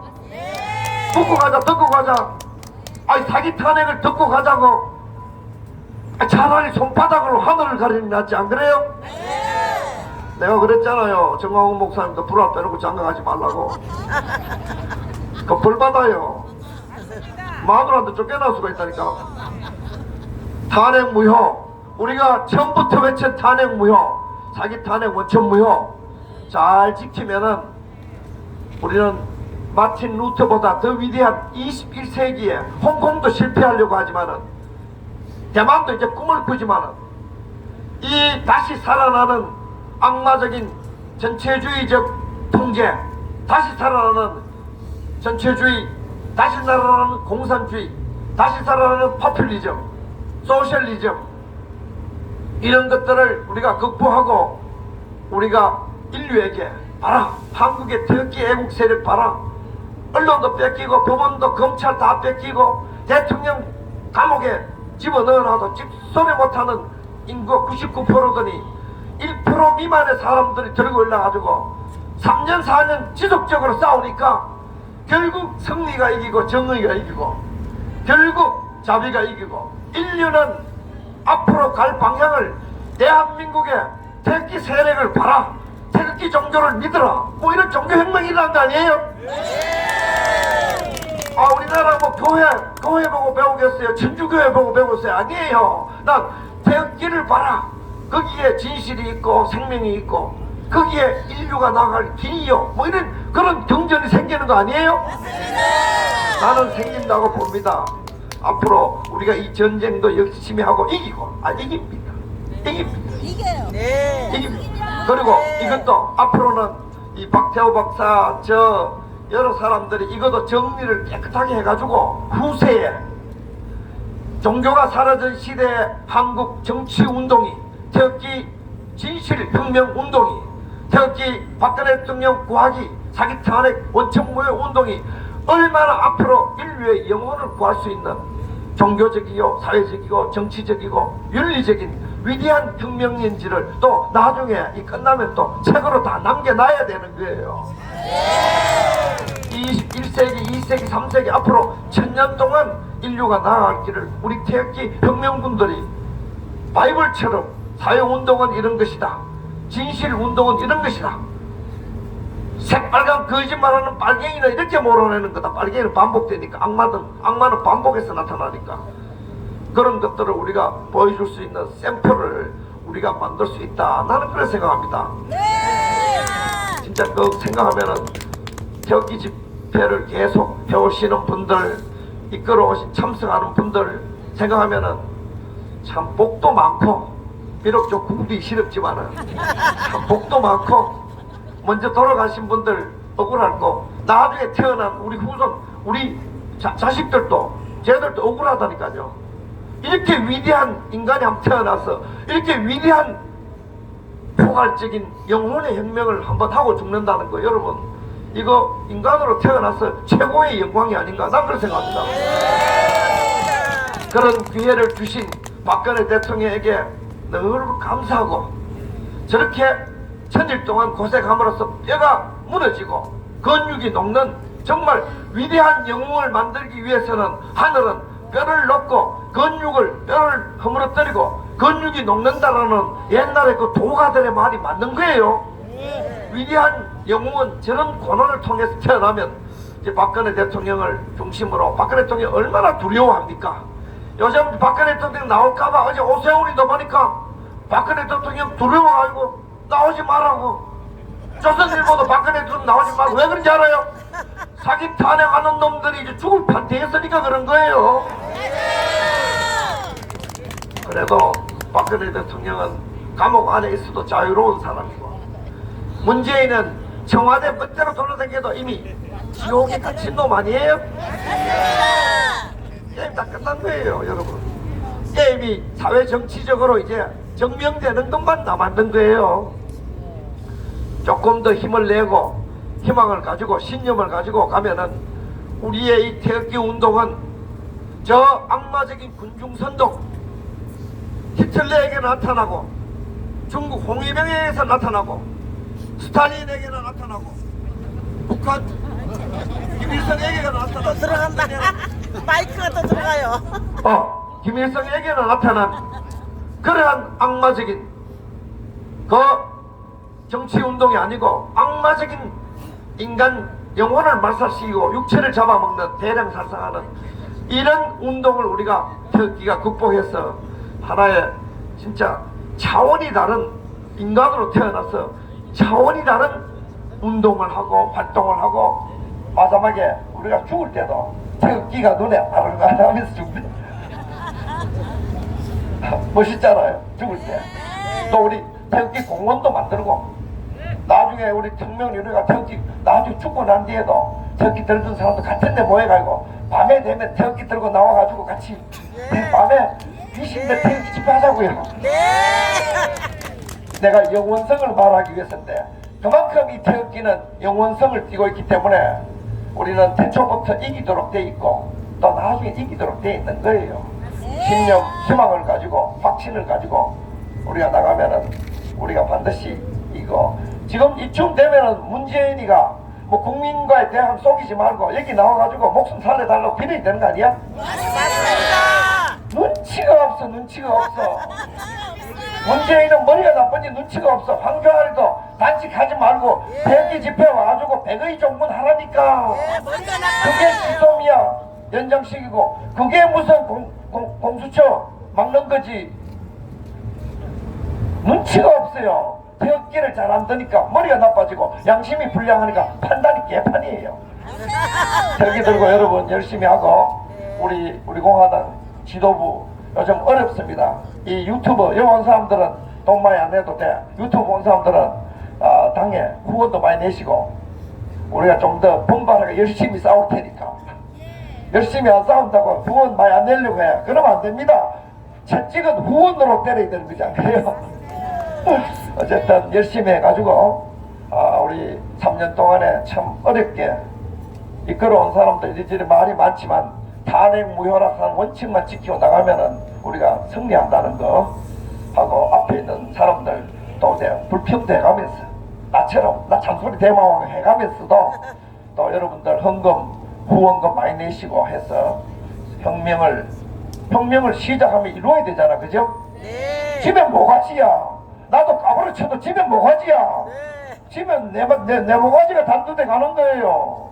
듣고 가자. 아니 사기 탄핵을 듣고 가자고. 차라리 손바닥으로 하늘을 가리는 게 낫지 안 그래요? 내가 그랬잖아요. 정광훈 목사님도 불알 빼놓고 장가가지 말라고. 그 벌 받아요. 마누라한테 쫓겨날 수가 있다니까. 탄핵무효. 우리가 처음부터 외친 탄핵무효, 사기 탄핵 원천무효 잘 지키면은 우리는 마틴 루터보다 더 위대한 21세기에 홍콩도 실패하려고 하지만은 대만도 이제 꿈을 꾸지만은 이 다시 살아나는 악마적인 전체주의적 통제, 다시 살아나는 전체주의, 다시 살아나는 공산주의, 다시 살아나는 포퓰리즘, 소셜리즘 이런 것들을 우리가 극복하고 우리가 인류에게 봐라. 한국의 특기 애국 세력 봐라. 언론도 뺏기고 법원도 검찰 다 뺏기고 대통령 감옥에 집어넣어놔도 손에 못하는 인구 99%더니 1% 미만의 사람들이 들고 올라가지고 3년 4년 지속적으로 싸우니까 결국 승리가 이기고 정의가 이기고 결국 자비가 이기고 인류는 앞으로 갈 방향을 대한민국의 태극기 세력을 봐라. 태극기 종교를 믿어라. 뭐 이런 종교혁명이 일어난 거 아니에요? 우리나라 뭐 교회 보고 배우겠어요? 천주교회 보고 배우겠어요? 아니에요. 난 태극기를 봐라. 거기에 진실이 있고 생명이 있고 거기에 인류가 나갈 길이요. 뭐 이런 그런 경전이 생기는 거 아니에요? 나는 생긴다고 봅니다. 앞으로 우리가 이 전쟁도 열심히 하고 이깁니다. 이겨요. 네. 이깁니다. 그리고 이것도 앞으로는 이 박태호 박사 여러 사람들이 이것도 정리를 깨끗하게 해가지고 후세에 종교가 사라진 시대의 한국 정치 운동이, 특히 진실혁명 운동이, 특히 박근혜 대통령 구하기 사기 탄핵 원천무효 운동이 얼마나 앞으로 인류의 영혼을 구할 수 있는 종교적이고 사회적이고 정치적이고 윤리적인 위대한 혁명인지를 또 나중에 이 끝나면 또 책으로 다 남겨놔야 되는 거예요. 21세기, 2세기, 3세기 앞으로 1000년 동안 인류가 나아갈 길을 우리 태극기 혁명군들이 바이블처럼 사회운동은 이런 것이다, 진실운동은 이런 것이다, 새빨간 거짓말하는 빨갱이는 이렇게 몰아내는 거다. 빨갱이는 반복되니까, 악마는 반복해서 나타나니까, 그런 것들을 우리가 보여줄 수 있는 샘플을 우리가 만들 수 있다. 나는 그렇게 생각합니다. 진짜 그 생각하면은 태극기 집회를 계속 해오시는 분들, 이끌어오신 참석하는 분들 생각하면은 참 복도 많고, 비록 좀 굽기 시렵지만은 참 복도 많고, 먼저 돌아가신 분들 억울하고, 나중에 태어난 우리 후손, 우리 자식들도 쟤들도 억울하다니까요. 이렇게 위대한 인간이 한번 태어나서 이렇게 위대한 포괄적인 영혼의 혁명을 한번 하고 죽는다는 거, 여러분, 이거 인간으로 태어나서 최고의 영광이 아닌가, 난 그렇게 생각합니다. 그런 기회를 주신 박근혜 대통령에게 늘 감사하고, 저렇게 1000일 동안 고생함으로써 뼈가 무너지고 근육이 녹는 정말 위대한 영웅을 만들기 위해서는 하늘은 뼈를 놓고 뼈를 허물어뜨리고 근육이 녹는다라는 옛날에 그 도가들의 말이 맞는 거예요. 위대한 영웅은 저런 고난을 통해서 태어나면, 이제 박근혜 대통령을 중심으로, 박근혜 대통령이 얼마나 두려워합니까? 요즘 박근혜 대통령 나올까봐 어제 오세훈이도 보니까 박근혜 대통령 두려워가지고 나오지 말라고, 조선일보도 박근혜 대통령 나오지 말고. 왜 그런지 알아요? 사기 탄핵하는 놈들이 이제 죽을 판대에 있으니까 그런 거예요. 그래도 박근혜 대통령은 감옥 안에 있어도 자유로운 사람이고, 문재인은 청와대 멋대로 돌아다녀도 이미 지옥에 갇힌 놈 아니에요? 게임 다 끝난 거예요, 여러분. 게임이 사회 정치적으로 이제 증명되는 것만 남았는 거예요. 조금 더 힘을 내고 희망을 가지고 신념을 가지고 가면은 우리의 이 태극기 운동은 저 악마적인 군중선동, 히틀러에게 나타나고, 중국 홍위병에게서 나타나고, 스탈린에게나 나타나고, 북한 김일성에게가 나타나고, 들어간다. 마이크가 또 들어가요. 김일성에게나 나타난 그러한 악마적인 그 정치운동이 아니고 악마적인 인간 영혼을 말살시키고 육체를 잡아먹는, 대량 살상하는 이런 운동을 우리가 태극기가 극복해서 하나의 진짜 차원이 다른 인간으로 태어나서 차원이 다른 운동을 하고 활동을 하고, 마지막에 우리가 죽을 때도 태극기가 눈에 아른아른하면서 죽는다. 멋있잖아요, 죽을 때. 또 우리 태극기 공원도 만들고, 나중에 우리 혁명유리가 태극기 나중에 죽고 난 뒤에도 태극기 들던 사람도 같은 데 모여가지고 밤에 되면 태극기 들고 나와가지고 같이 밤에 귀신들 태극기 집회하자고요. 내가 영원성을 말하기 위해서인데, 그만큼 이 태극기는 영원성을 띠고 있기 때문에 우리는 태초부터 이기도록 돼 있고 또 나중에 이기도록 돼 있는 거예요. 신념, 희망을 가지고 확신을 가지고 우리가 나가면은 우리가 반드시 이거, 지금 이쯤 되면은 문재인이가 뭐 국민과의 대화를 속이지 말고 여기 나와가지고 목숨 살려달라고 빌어야 되는 거 아니야? 맞습니다. 눈치가 없어, 눈치가 없어. 문재인은 머리가 나쁜지 눈치가 없어. 황교안도 단식하지 말고 태극기 집회 와가지고 백의 종문하라니까. 그게 시소미야, 연장식이고, 그게 무슨 공수처 막는 거지. 눈치가 없어요. 태극기를 잘 안 드니까 머리가 나빠지고 양심이 불량하니까 판단이 개판이에요. 태극기 들고 여러분 열심히 하고, 우리 공화당 지도부 요즘 어렵습니다. 이 유튜브 여기 온 사람들은 돈 많이 안 내도 돼. 유튜브 온 사람들은 당에 후원도 많이 내시고, 우리가 좀 더 분발하게 열심히 싸울 테니까 열심히 안 싸운다고 후원 많이 안 내려고 해. 그러면 안 됩니다. 채찍은 후원으로 때려야 되는 거잖아요. 어쨌든 열심히 해가지고 우리 3년 동안에 참 어렵게 이끌어온 사람들 이리저리 말이 많지만 탄핵 무효락하는 원칙만 지키고 나가면은 우리가 승리한다는 거 하고 앞에 있는 사람들 또 불평도 해가면서 나처럼 나 잔소리 대마왕 해가면서도 또 여러분들 헌금 후원금 많이 내시고 해서 혁명을 시작하면 이루어야 되잖아, 그죠? 네. 집에 뭐가지야. 나도 까불어 쳐도 집에 뭐가지야. 네. 집에 내 모가지가 단두대 가는 거예요.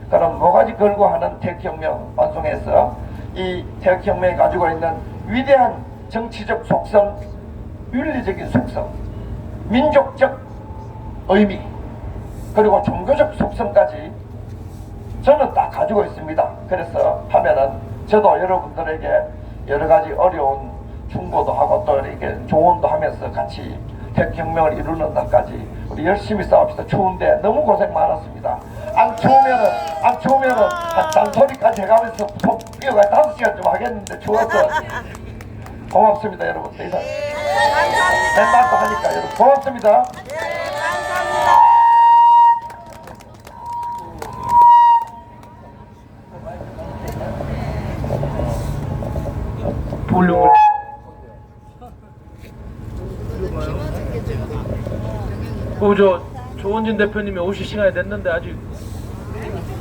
그럼 모가지 걸고 하는 태극혁명 완성해서 이 태극혁명이 가지고 있는 위대한 정치적 속성, 윤리적인 속성, 민족적 의미, 그리고 종교적 속성까지 저는 다 가지고 있습니다. 그래서 하면은 저도 여러분들에게 여러 가지 어려운 충고도 하고 또 이렇게 조언도 하면서 같이 태극혁명을 이루는 날까지 우리 열심히 싸웁시다. 추운데 너무 고생 많았습니다. 안 추우면은 한 잔소리까지 해가면서 뛰어가 5시간 좀 하겠는데 추워서 고맙습니다, 여러분. 더 이상 감사합니다. 맨날 또 하니까 여러분 고맙습니다. 네, 감사합니다. 볼륨을 저 조원진 대표님이 오실 시간이 됐는데 아직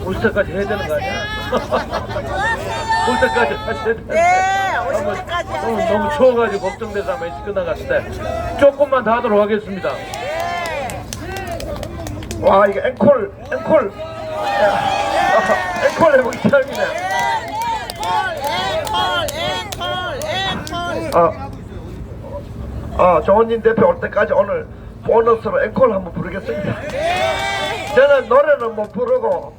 올 때까지 해야 되는 거 아니야? 올 때까지 하셔야 되는데 네, 오실 때까지 하세요. 너무 추워가지고 걱정돼서 한번 일찍 끝나갔을 때 조금만 더 하도록 하겠습니다. 와, 이게 앵콜 해보기 처음이네. 조원진 대표 올 때까지 오늘 보너스로 앵콜 한번 부르겠습니다. 저는 노래는 못 부르고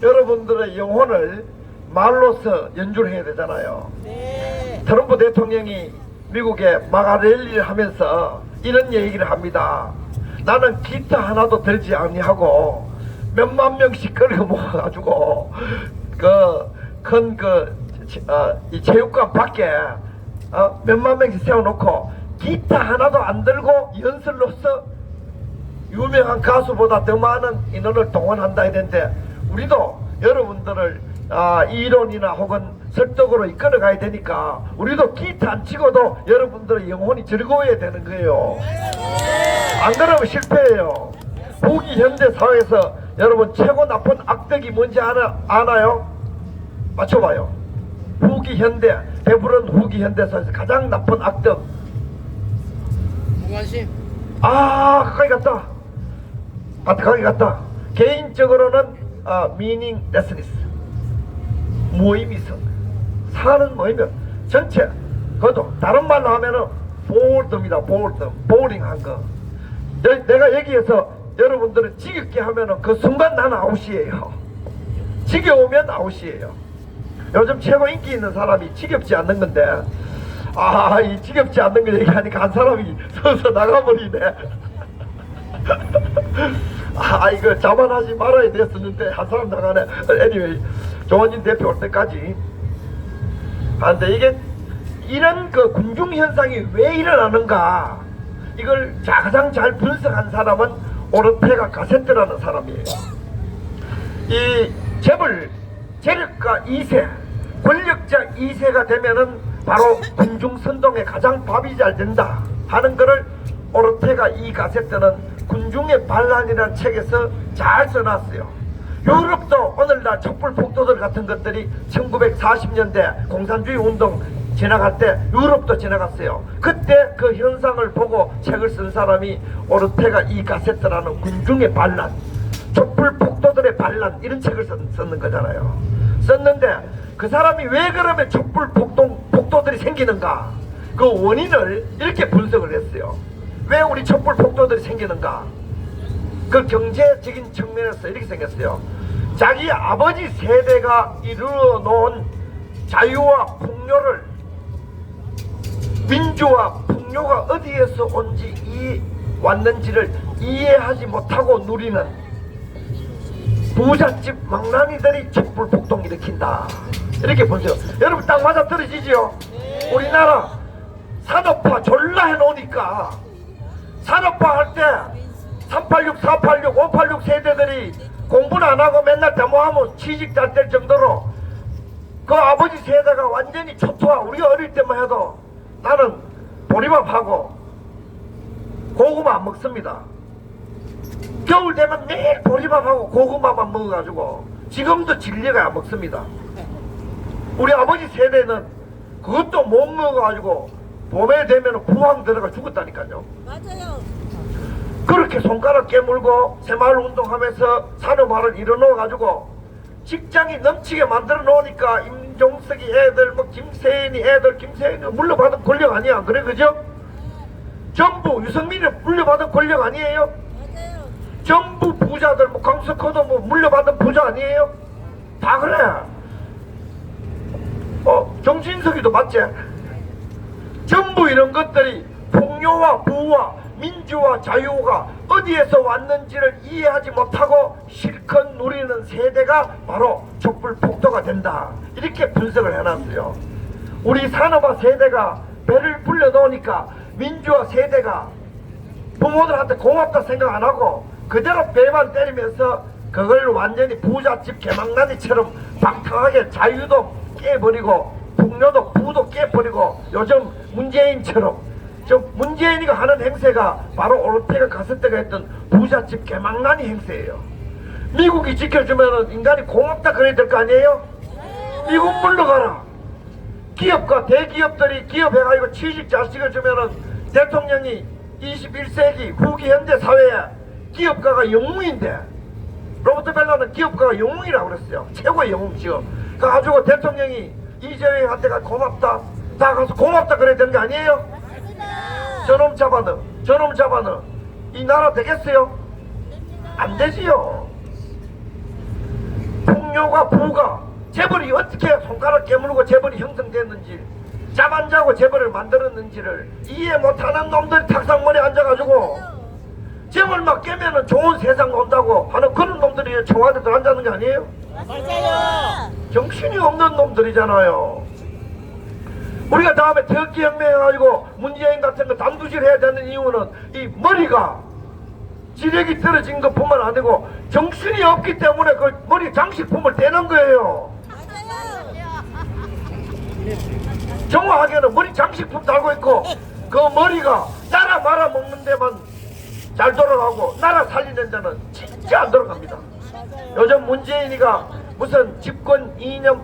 여러분들의 영혼을 말로서 연주를 해야 되잖아요. 트럼프 대통령이 미국에 마가렐리를 하면서 이런 얘기를 합니다. 나는 기타 하나도 들지 아니하고 몇만 명씩 끌고 모아가지고 이 체육관 밖에 몇만 명씩 세워놓고 기타 하나도 안 들고 연설로서 유명한 가수보다 더 많은 인원을 동원한다 했는데 우리도 여러분들을 이론이나 혹은 설득으로 이끌어 가야 되니까 우리도 기타 안 치고도 여러분들의 영혼이 즐거워야 되는 거예요. 안 그러면 실패해요. 후기 현대 사회에서 여러분 최고 나쁜 악덕이 뭔지 아나요? 맞춰봐요. 후기 현대, 배부른 후기 현대 사회에서 가장 나쁜 악덕. 무관심. 가까이 갔다. 개인적으로는 meaninglessness, 무의미성. 사는 뭐이면 전체 그것도 다른 말로 하면은 bored입니다. boring한 거. 내가 여기에서 여러분들을 지겹게 하면은 그 순간 나는 아웃이에요. 지겨우면 아웃이에요. 요즘 최고 인기 있는 사람이 지겹지 않는 건데 이 지겹지 않는 거 얘기하니까 한 사람이 서서 나가버리네. 이거 자만하지 말아야 됐었는데 한 사람 나가네. anyway, 조원진 대표 올 때까지 하는데 이게 이런 그 군중 현상이 왜 일어나는가 이걸 가장 잘 분석한 사람은 오르테가 가세트라는 사람이에요. 이 재력가 2세, 권력자 2세가 되면은 바로 군중 선동에 가장 밥이 잘 된다 하는 거를 오르테가 이 가세트는 군중의 반란이라는 책에서 잘 써놨어요. 유럽도 오늘날 촛불폭도들 같은 것들이 1940년대 공산주의 운동 지나갈 때 유럽도 지나갔어요. 그때 그 현상을 보고 책을 쓴 사람이 오르테가 이 가세트라는 군중의 반란, 촛불폭도들의 반란 이런 책을 썼는 거잖아요. 썼는데 그 사람이 왜 그러면 촛불폭도들이 생기는가 그 원인을 이렇게 분석을 했어요. 왜 우리 촛불폭도들이 생기는가? 그 경제적인 측면에서 이렇게 생겼어요. 자기 아버지 세대가 이루어 놓은 자유와 풍요를, 민주와 풍요가 어디에서 왔는지를 이해하지 못하고 누리는 부잣집 망나니들이 촛불 폭동 일으킨다. 이렇게 보세요. 여러분 딱 맞아 떨어지지요? 우리나라 산업화 졸라 해놓으니까 산업화 할 때 386, 486, 586 세대들이 공부는 안 하고 맨날 데모하면 취직 잘 될 정도로 그 아버지 세대가 완전히 초토화. 우리가 어릴 때만 해도 나는 보리밥하고 고구마 안 먹습니다. 겨울 되면 매일 보리밥하고 고구마만 먹어가지고 지금도 질려가 안 먹습니다. 우리 아버지 세대는 그것도 못 먹어가지고 봄에 되면 부항 들어가 죽었다니까요. 맞아요. 그렇게 손가락 깨물고 새마을 운동하면서 산업화를 이뤄놓아가지고 직장이 넘치게 만들어 놓으니까 임종석이 애들 뭐 김세인이 애들 김세인이 물려받은 권력 아니야. 그래 그죠? 전부 유승민이 물려받은 권력 아니에요? 맞아요. 전부 부자들 뭐 강석호도 뭐 물려받은 부자 아니에요? 다 그래. 정진석이도 맞지? 전부 이런 것들이 풍요와 부와 민주와 자유가 어디에서 왔는지를 이해하지 못하고 실컷 누리는 세대가 바로 촛불 폭도가 된다. 이렇게 분석을 해놨어요. 우리 산업화 세대가 배를 불려놓으니까 민주화 세대가 부모들한테 고맙다 생각 안 하고 그대로 배만 때리면서 그걸 완전히 부잣집 개망나니처럼 방탕하게 자유도 깨버리고 풍요도 부도 깨버리고 요즘 문재인처럼 문재인이가 하는 행세가 바로 오르테가 갔을 때가 했던 부잣집 개망나니 행세예요. 미국이 지켜주면 인간이 고맙다 그래야 될 거 아니에요? 미국 물러가라. 기업과 대기업들이 기업해가지고 취직 자식을 주면은 대통령이 21세기 후기 현대 사회에 기업가가 영웅인데 로버트 벨러는 기업가가 영웅이라고 그랬어요. 최고의 영웅이죠. 그 가지고 대통령이 이재명한테가 고맙다. 다 가서 고맙다 그래야 되는 거 아니에요? 저놈 잡아넣어 이 나라 되겠어요? 안 되지요. 풍요가 부가 재벌이 어떻게 손가락 깨물고 재벌이 형성됐는지 잠 안 자고 재벌을 만들었는지를 이해 못하는 놈들 탁상머리에 앉아가지고 재벌 막 깨면은 좋은 세상 온다고 하는 그런 놈들이 청와대 들어앉는 게 아니에요? 맞아요. 정신이 없는 놈들이잖아요. 우리가 다음에 터키혁명 해가지고 문재인 같은 거 단두질 해야 되는 이유는 이 머리가 지력이 떨어진 것뿐만 아니고 정신이 없기 때문에 그 머리 장식품을 떼는 거예요. 정확하게는 머리 장식품 달고 있고 그 머리가 나라 말아먹는 데만 잘 돌아가고 나라 살리는 데는 진짜 안 돌아갑니다. 요즘 문재인이가 무슨 집권 2년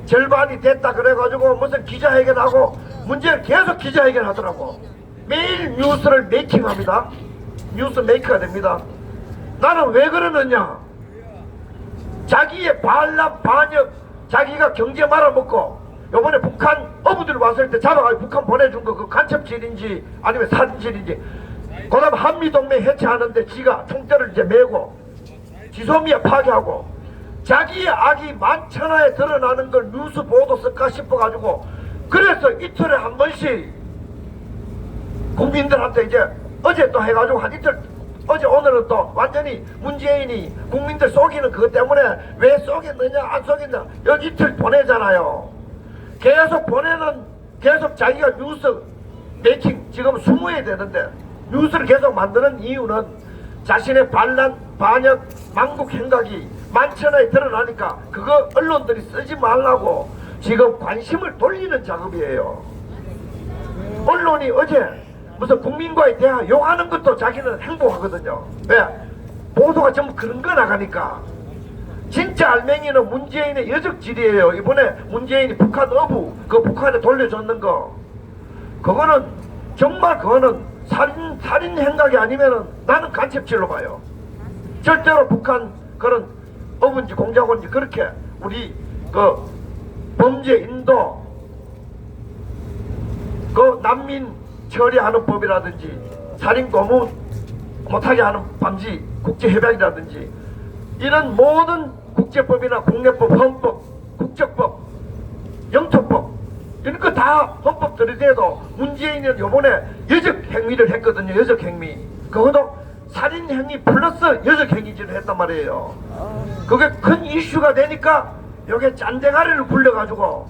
절반이 됐다 그래가지고 무슨 기자회견하고 문재인 계속 기자회견 하더라고. 매일 뉴스를 메이킹합니다. 뉴스 메이커가 됩니다. 나는 왜 그러느냐? 자기의 반란 반역 자기가 경제 말아먹고 요번에 북한 어부들 왔을 때 잡아가지고 북한 보내준 거 그 간첩질인지 아니면 사진질인지 그 다음 한미동맹 해체하는데 지가 총대를 이제 메고 지소미아 파괴하고 자기의 악이 만천하에 드러나는 걸 뉴스 보도 쓸까 싶어가지고 그래서 이틀에 한 번씩 국민들한테 이제 어제 또 해가지고 한 이틀 어제 오늘은 또 완전히 문재인이 국민들 속이는 그것 때문에 왜 속였느냐 안 속였냐 여기 이틀 보내잖아요. 계속 보내는 계속 자기가 뉴스 메이킹 지금 20회 되는데 뉴스를 계속 만드는 이유는 자신의 반란 반역 망국 행각이 만천하에 드러나니까 그거 언론들이 쓰지 말라고 지금 관심을 돌리는 작업이에요. 언론이 어제 무슨 국민과의 대화 욕하는 것도 자기는 행복하거든요. 왜? 보도가 전부 그런 거 나가니까. 진짜 알맹이는 문재인의 여적질이에요. 이번에 문재인이 북한 어부 그 북한에 돌려줬는 거 그거는 정말 그거는 살인 행각이 아니면은 나는 간첩질로 봐요. 절대로 북한 그런 어부인지 공작원인지 그렇게 우리 그 범죄 인도 그 난민 처리하는 법이라든지 살인 고문 못하게 하는 방지 국제협약이라든지 이런 모든 국제법이나 국내법, 헌법, 국적법, 영토법 이런 거 다 헌법 들이대도 문재인은 요번에 여적 행위를 했거든요. 여적 행위 그것도 살인행위 플러스 여적행위죄를 했단 말이에요. 그게 큰 이슈가 되니까 여기에 짠대가리를 굴려가지고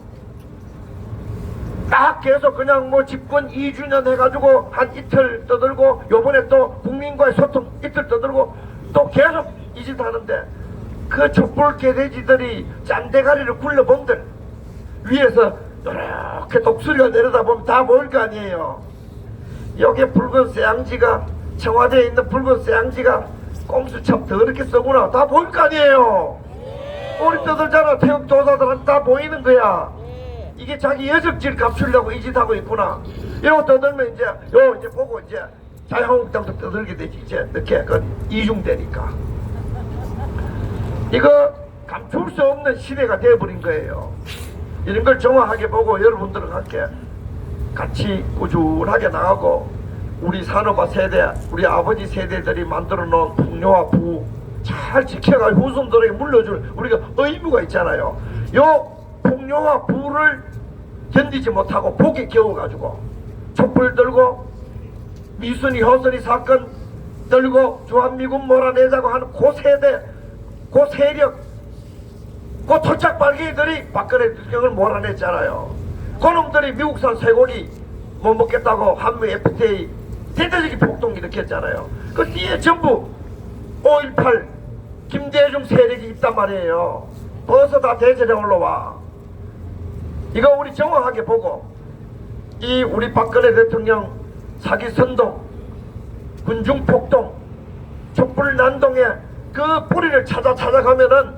딱 계속 그냥 뭐 집권 2주년 해가지고 한 이틀 떠들고 요번에 또 국민과의 소통 이틀 떠들고 또 계속 이 짓 하는데 그 촛불 개돼지들이 짠대가리를 굴려본들 위에서 이렇게 독수리가 내려다보면 다 보일 거 아니에요. 여기에 붉은 쇠양지가 청와대에 있는 붉은 쇠양지가 꼼수 참 더럽게 써구나 다 보일 거 아니에요. 우리 떠들잖아. 태극 도사들한테 다 보이는 거야. 이게 자기 여적질 감추려고 이 짓 하고 있구나. 이러고 떠들면 이제 이제 보고 이제 자유한국당도 떠들게 되지. 이제 이렇게 그 이중되니까 이거 감출 수 없는 시대가 되어버린 거예요. 이런 걸 정확하게 보고 여러분들과 함께 같이 꾸준하게 나가고 우리 산업화 세대, 우리 아버지 세대들이 만들어 놓은 풍요와 부 잘 지켜가 후손들에게 물려줄 우리가 의무가 있잖아요. 요 풍요와 부를 견디지 못하고 복에 겨워가지고 촛불 들고 미순이 허선이 사건 들고 주한미군 몰아내자고 하는 그 세대, 그 세력, 그 토착발기들이 박근혜 대통령을 몰아냈잖아요. 그놈들이 미국산 쇠고기 못 먹겠다고 한미 FTA 대대적인 폭동 일으켰잖아요. 그 뒤에 전부 5.18 김대중 세력이 있단 말이에요. 벌써 다 대전에 올라와. 이거 우리 정확하게 보고 이 우리 박근혜 대통령 사기 선동, 군중 폭동, 촛불 난동의 그 뿌리를 찾아가면은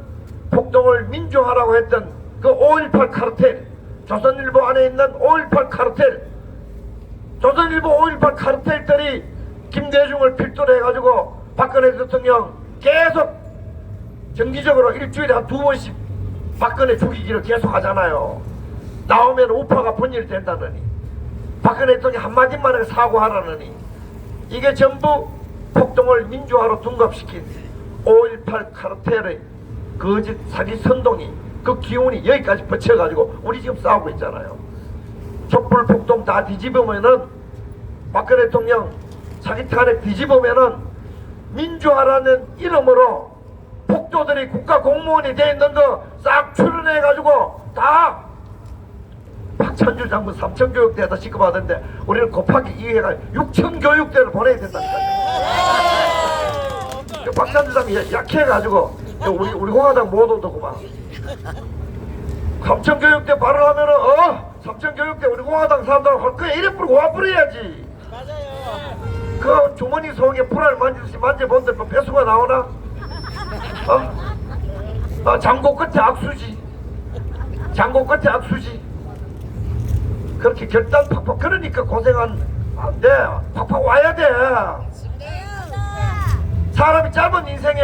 폭동을 민주화라고 했던 그 5.18 카르텔, 조선일보 안에 있는 5.18 카르텔, 조선일보 5.18 카르텔들이 김대중을 필두로 해가지고 박근혜 대통령 계속 정기적으로 일주일에 한 2번씩 박근혜 죽이기를 계속 하잖아요. 나오면 우파가 분열된다느니 박근혜 대통령이 한마디만 하고 사과하라느니 이게 전부 폭동을 민주화로 둔갑시킨 5.18 카르텔의 거짓 사기 선동이 그 기운이 여기까지 뻗쳐가지고 우리 지금 싸우고 있잖아요. 촛불 폭동 다 뒤집으면은 박근혜 대통령 사기 탄핵 뒤집으면은 민주화라는 이름으로 폭도들이 국가 공무원이 돼 있는 거 싹 출연해가지고 다 박찬주 장군 3천 교육대에다 시급하던데 우리는 곱하기 2해가 6천 교육대를 보내야 된다니까요. 박찬주 장군이 약해가지고 우리 공화당 못 오더구만. 3천 교육대 발언하면은 3천 교육대 우리 공화당 사람들 할 거야. 이래 뿌리고 와 뿌려야지. 맞아요. 그 주머니 속에 불알 만지듯이 만져본들 뭐 배수가 나오나? 장고 끝에 악수지. 장고 끝에 악수지. 그렇게 결단 팍팍 그러니까 고생한 안돼. 팍팍 와야 돼. 사람이 짧은 인생에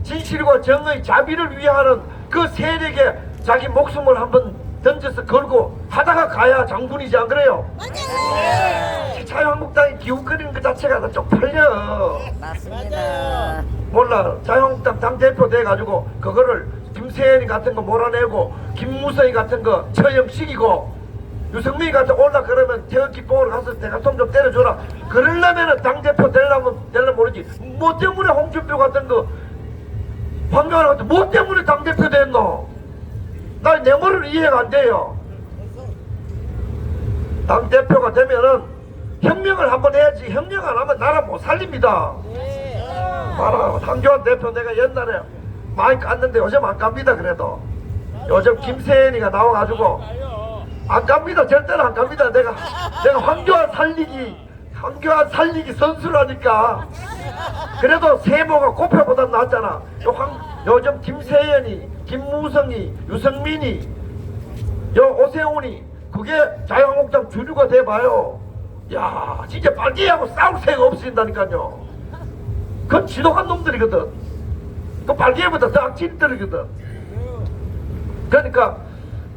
진실과 정의 자비를 위하는 그 세력에 자기 목숨을 한번 던져서 걸고 하다가 가야 장군이지 안 그래요? 자유한국당이 기웃거리는 그 자체가 다 쪽팔려. 맞습니다. 몰라. 자유한국당 당대표 돼가지고 그거를 김세현이 같은 거 몰아내고 김무성이 같은 거 처형시키고 유승민이 같은 거 올라 그러면 태극기봉으로 가서 대가통 좀 때려줘라. 그러려면은 당대표 되려면 모르지. 뭐 때문에 홍준표 같은 거 황교안 같은 뭐 때문에 당대표 됐노? 나 내 머리를 이해가 안 돼요. 당대표가 되면은 혁명을 한번 해야지. 혁명 안 하면 나라 못 살립니다. 봐라. 황교안 대표 내가 옛날에 많이 깠는데 요즘 안 깝니다. 그래도 요즘 김세현이가 나와가지고 안 깝니다. 절대로 안 깝니다. 내가 황교안 살리기 선수라니까. 그래도 세모가 고표보다 낫잖아. 요즘 김세현이, 김무성이, 유승민이, 오세훈이 그게 자유한국당 주류가 돼봐요. 야 진짜 빨갱이하고 싸울 새가 없어진다니까요. 그건 지독한 놈들이거든. 그 빨갱이보다 더 악질들이거든. 그러니까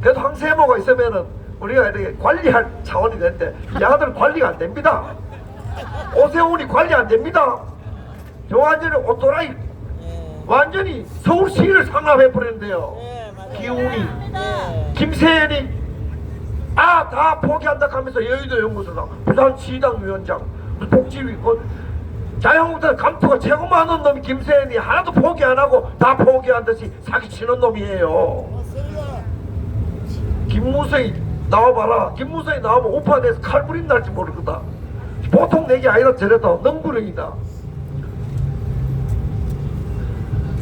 그래도 황세모가 있으면은 우리가 이렇게 관리할 차원이 되는데 야들 관리가 안 됩니다. 오세훈이 관리 안 됩니다. 저 완전히 오토라이 완전히 서울시를 상납해버렸는데요. 기훈이 김세현이 다 포기한다 하면서 여의도 연구소장 부산시당 위원장 복지위 자유한국당 감투가 최고 많은 놈이 김세현이 하나도 포기 안 하고 다 포기한 듯이 사기치는 놈이에요. 김무성이 나와봐라. 김무성이 나오면 우판에서 칼부림 날지 모르거든. 보통 내기 아니라 저래도 능구렁이다.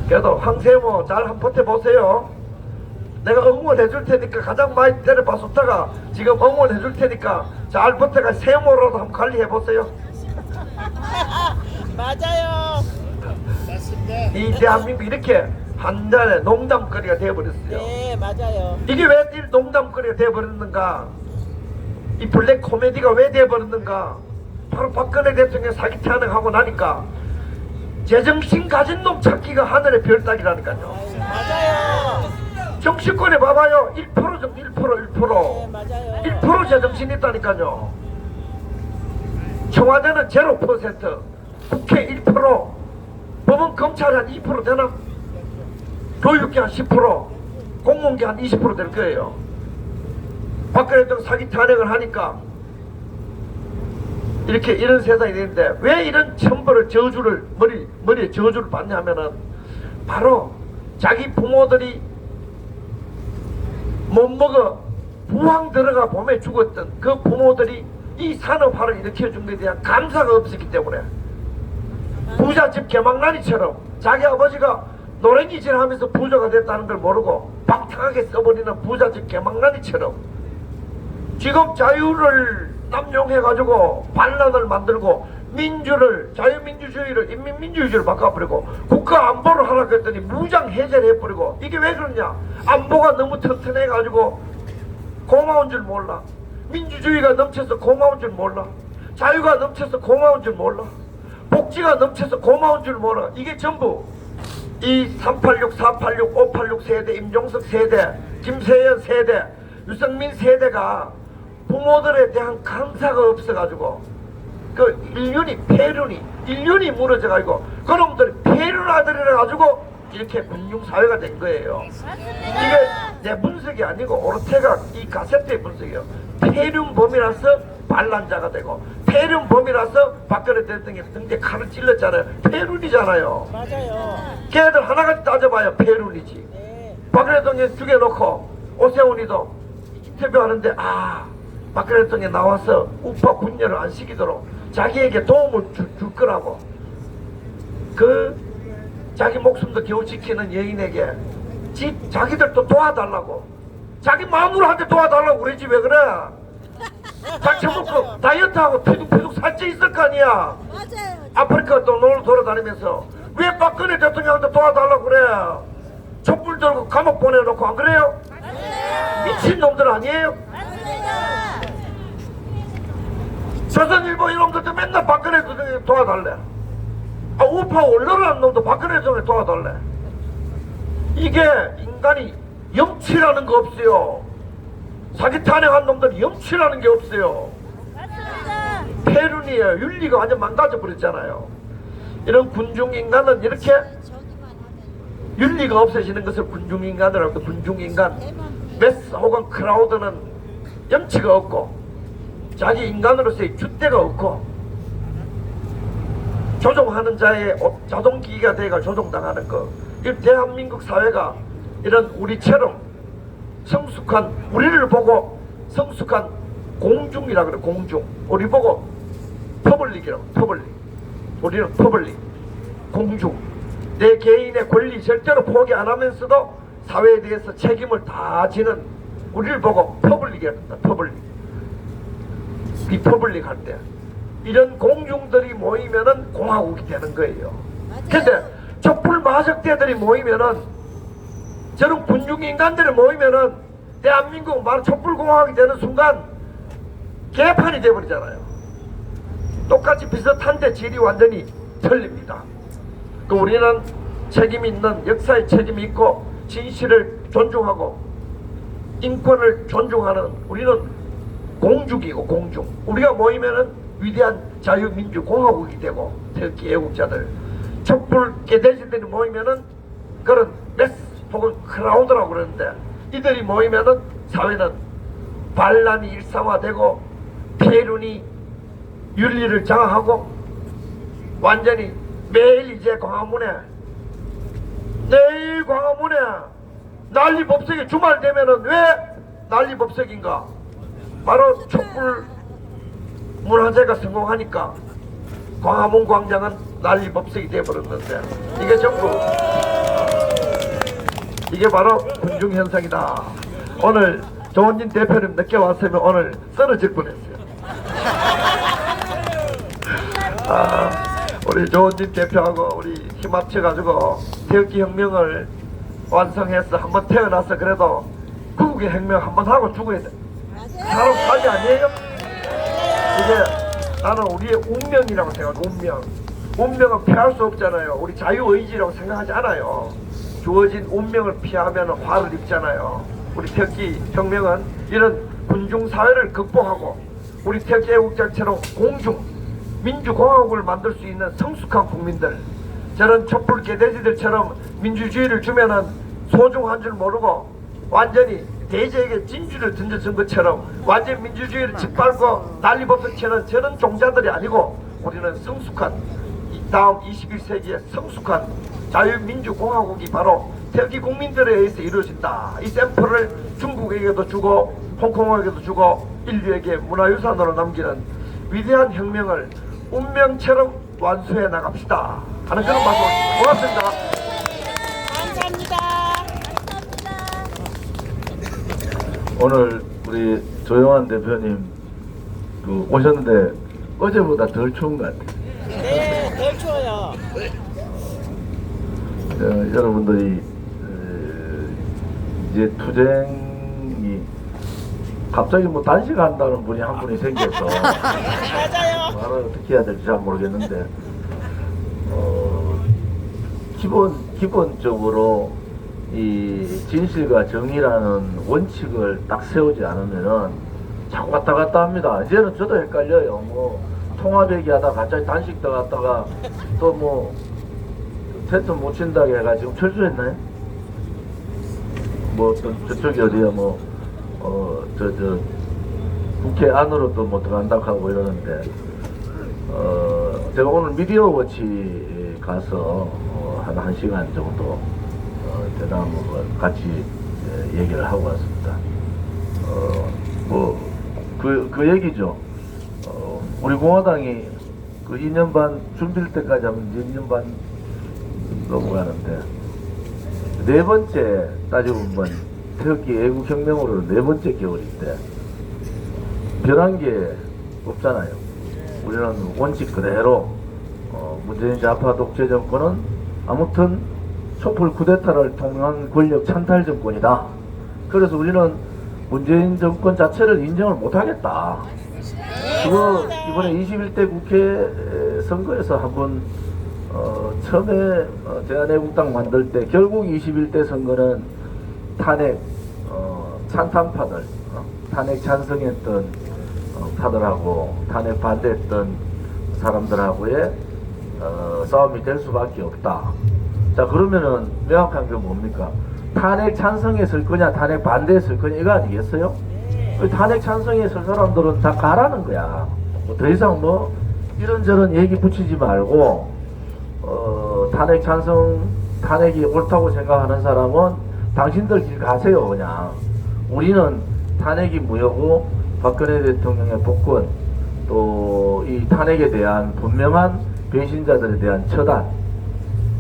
그래도 황세모 잘 한번 버텨보세요. 내가 응원해 줄 테니까 가장 많이 때려봐 줬다가 지금 응원해 줄 테니까 잘 버텨가 세모로도 한번 관리해 보세요. 맞아요. 이 대한민국 이렇게 한 잔의 농담거리가 되어버렸어요. 네, 맞아요. 이게 왜 농담거리가 되어버렸는가? 이 블랙 코미디가 왜 되어버렸는가? 바로 박근혜 대통령 사기 탄핵하고 나니까 제정신 가진 놈 찾기가 하늘의 별 따기라니까요. 맞아요. 정치권에 봐봐요. 1% 정도 1%. 네, 맞아요. 1% 제정신이 있다니까요. 청와대는 0%, 국회 1%, 법원 검찰이 한 2% 되나? 교육계 한 10%, 공무원계 한 20% 될 거예요. 박근혜 대통령 사기 탄핵을 하니까 이렇게 이런 세상이 되는데 왜 이런 천벌을 저주를 머리에 저주를 받냐면은 바로 자기 부모들이 못 먹어 부항 들어가 봄에 죽었던 그 부모들이 이 산업화를 일으켜준 것에 대한 감사가 없었기 때문에 부잣집 개망난이처럼 자기 아버지가 노랭이질 하면서 부자가 됐다는 걸 모르고 방탕하게 써버리는 부잣집 개망난이처럼 지금 자유를 남용해가지고 반란을 만들고 민주를 자유민주주의를 인민민주주의를 바꿔버리고 국가 안보를 하라고 했더니 무장 해제를 해버리고 이게 왜 그러냐? 안보가 너무 튼튼해가지고 고마운 줄 몰라. 민주주의가 넘쳐서 고마운 줄 몰라. 자유가 넘쳐서 고마운 줄 몰라. 복지가 넘쳐서 고마운 줄 몰라. 이게 전부 이 386, 486, 586 세대, 임종석 세대, 김세현 세대, 유승민 세대가 부모들에 대한 감사가 없어가지고 그 인륜이 무너져가지고 그놈들이 폐륜 아들이라 가지고 이렇게 군중사회가 된 거예요. 이게 내 분석이 아니고 오르테가 이 가세트의 분석이에요. 폐륜범이라서 반란자가 되고 폐륜범이라서 박근혜 대통령이 등대 칼을 찔렀잖아요. 폐륜이잖아요. 맞아요. 걔들 하나같이 따져봐요. 폐륜이지. 네. 박근혜 대통령 죽여놓고 오세훈이도 인터뷰하는데 박근혜 대통령이 나와서 우파 분열을 안 시키도록 자기에게 도움을 줄 거라고 그 자기 목숨도 겨우 지키는 여인에게 자기들도 도와달라고 자기 마음으로 한테 도와달라고 그러지 왜 그래? 자기 먹고 다이어트하고 피둑피둑 살쪄 있을 거 아니야. 맞아요. 아프리카 또 놀러 돌아다니면서 왜 박근혜 대통령한테 도와달라고 그래? 촛불 들고 감옥 보내놓고 안 그래요? 미친놈들 아니에요? 맞습니다. 조선일보 이놈들도 맨날 박근혜 대통령 도와달래. 우파 언론하는 놈도 박근혜 대통령 도와달래. 이게 인간이 염치라는 거 없어요. 사기 탄핵한 놈들이 염치라는 게 없어요. 맞습니다. 폐륜이에요. 윤리가 완전 망가져 버렸잖아요. 이런 군중인간은 이렇게 윤리가 없어지는 것을 군중인간이라고 합니다. 군중인간. 매스 혹은 크라우드는 염치가 없고 자기 인간으로서의 줏대가 없고 조종하는 자의 자동기기가 되어 조종당하는 거. 이 대한민국 사회가 이런 우리처럼 성숙한 우리를 보고 성숙한 공중이라 그래. 공중. 우리 보고 퍼블릭이라고. 퍼블릭. 우리는 퍼블릭. 공중. 내 개인의 권리 절대로 포기 안 하면서도 사회에 대해서 책임을 다 지는 우리를 보고 퍼블릭이라고 합니다. 퍼블릭. 이 퍼블릭 할 때 이런 공중들이 모이면은 공화국이 되는 거예요. 근데 촛불 마석대들이 모이면은 저런 군중인간들이 모이면은 대한민국 바로 촛불 공화국이 되는 순간 개판이 돼버리잖아요. 똑같이 비슷한데 질이 완전히 틀립니다. 그 우리는 책임 있는 역사의 책임이 있고 진실을 존중하고 인권을 존중하는 우리는 공중이고 공중. 우리가 모이면은 위대한 자유민주공화국이 되고 특히 애국자들 촛불 개돼지들이 모이면은 그런 매스 혹은 크라우드라고 그러는데 이들이 모이면은 사회는 반란이 일상화되고 폐륜이 윤리를 장악하고 완전히 매일 이제 광화문에 내일 광화문에 난리법석이 주말 되면은 왜 난리법석인가? 바로 촛불 문화제가 성공하니까 광화문 광장은 난리법석이 되어버렸는데 이게 전부 이게 바로 군중현상이다. 오늘 조원진 대표님 늦게 왔으면 오늘 쓰러질 뻔했어요. 우리 조원진 대표하고 우리 힘 합쳐가지고 태극기 혁명을 완성해서 한번 태어나서 그래도 구국의 혁명 한번 하고 죽어야 돼. 사람 살이 아니에요? 이게 나는 우리의 운명이라고 생각해. 운명은 피할 수 없잖아요. 우리 자유의지라고 생각하지 않아요. 주어진 운명을 피하면 화를 입잖아요. 우리 태극기 혁명은 이런 군중사회를 극복하고 우리 태극기 애국자처럼 공중 민주공화국을 만들 수 있는 성숙한 국민들, 저런 촛불 개돼지들처럼 민주주의를 주면은 소중한 줄 모르고 완전히 대제에게 진주를 던져준 것처럼 완전 민주주의를 짓밟고 난리법석치는 저런 종자들이 아니고 우리는 성숙한 다음 21세기의 성숙한 자유민주공화국이 바로 태극기 국민들에 의해서 이루어진다. 이 샘플을 중국에게도 주고 홍콩에게도 주고 인류에게 문화유산으로 남기는 위대한 혁명을 운명처럼 완수해 나갑시다 하는 그런 말씀. 고맙습니다. 감사합니다. 오늘 우리 조영환 대표님 오셨는데 어제보다 덜 추운 것 같아요. 네, 덜 추워요. 여러분들이 이제 투쟁이 갑자기 뭐 단식한다는 분이 한 분이 생겨서 맞아요. 말을 어떻게 해야 될지 잘 모르겠는데 기본적으로 이 진실과 정의라는 원칙을 딱 세우지 않으면은 자꾸 왔다 갔다 합니다. 이제는 저도 헷갈려요. 뭐 통화대기 하다가 갑자기 단식 들어갔다가 또 뭐 텐트 못 친다고 해가 지금 철수했나요? 뭐 저쪽이 어디야 뭐 국회 안으로 또 뭐 들어간다고 하고 이러는데 제가 오늘 미디어 워치 가서 한 1시간 정도 대담을 같이 얘기를 하고 왔습니다. 그 얘기죠. 우리 공화당이 그 2년 반 준비할 때까지 하면 이제 2년 반 넘어가는데 네 번째 따지고 보면 태극기 애국혁명으로 네 번째 겨울인데 변한 게 없잖아요. 우리는 원칙 그대로 문재인 좌파 독재 정권은 아무튼 촛불 쿠데타를 통한 권력 찬탈 정권이다. 그래서 우리는 문재인 정권 자체를 인정을 못하겠다. 그거 이번에 21대 국회 선거에서 한번 처음에 대한애국당 만들 때 결국 21대 선거는 탄핵 찬탄파들 탄핵 찬성했던 파들하고 탄핵 반대했던 사람들하고의 싸움이 될 수밖에 없다. 자, 그러면은 명확한 게 뭡니까? 탄핵 찬성했을 거냐 탄핵 반대했을 거냐 이거 아니겠어요? 탄핵 찬성했을 사람들은 다 가라는 거야. 더 이상 뭐 이런저런 얘기 붙이지 말고 탄핵 찬성 탄핵이 옳다고 생각하는 사람은 당신들 길 가세요. 그냥 우리는 탄핵이 무효고 박근혜 대통령의 복권 또 이 탄핵에 대한 분명한 배신자들에 대한 처단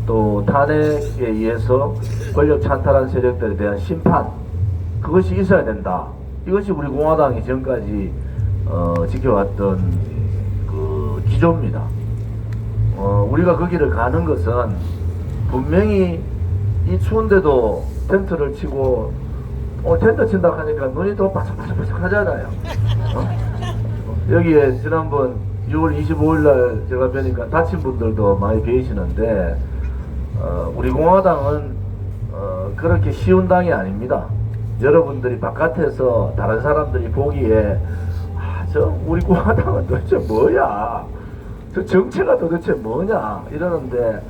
또 탄핵에 의해서 권력 찬탈한 세력들에 대한 심판 그것이 있어야 된다. 이것이 우리 공화당이 지금까지 지켜왔던 그 기조입니다. 우리가 그 길을 가는 것은 분명히 이 추운데도 텐트를 치고 텐트 친다고 하니까 눈이 더 바삭바삭바삭 하잖아요. 여기에 지난번 6월 25일날 제가 뵈니까 다친 분들도 많이 계시는데 우리 공화당은 그렇게 쉬운 당이 아닙니다. 여러분들이 바깥에서 다른 사람들이 보기에 저 우리 공화당은 도대체 뭐야? 저 정체가 도대체 뭐냐? 이러는데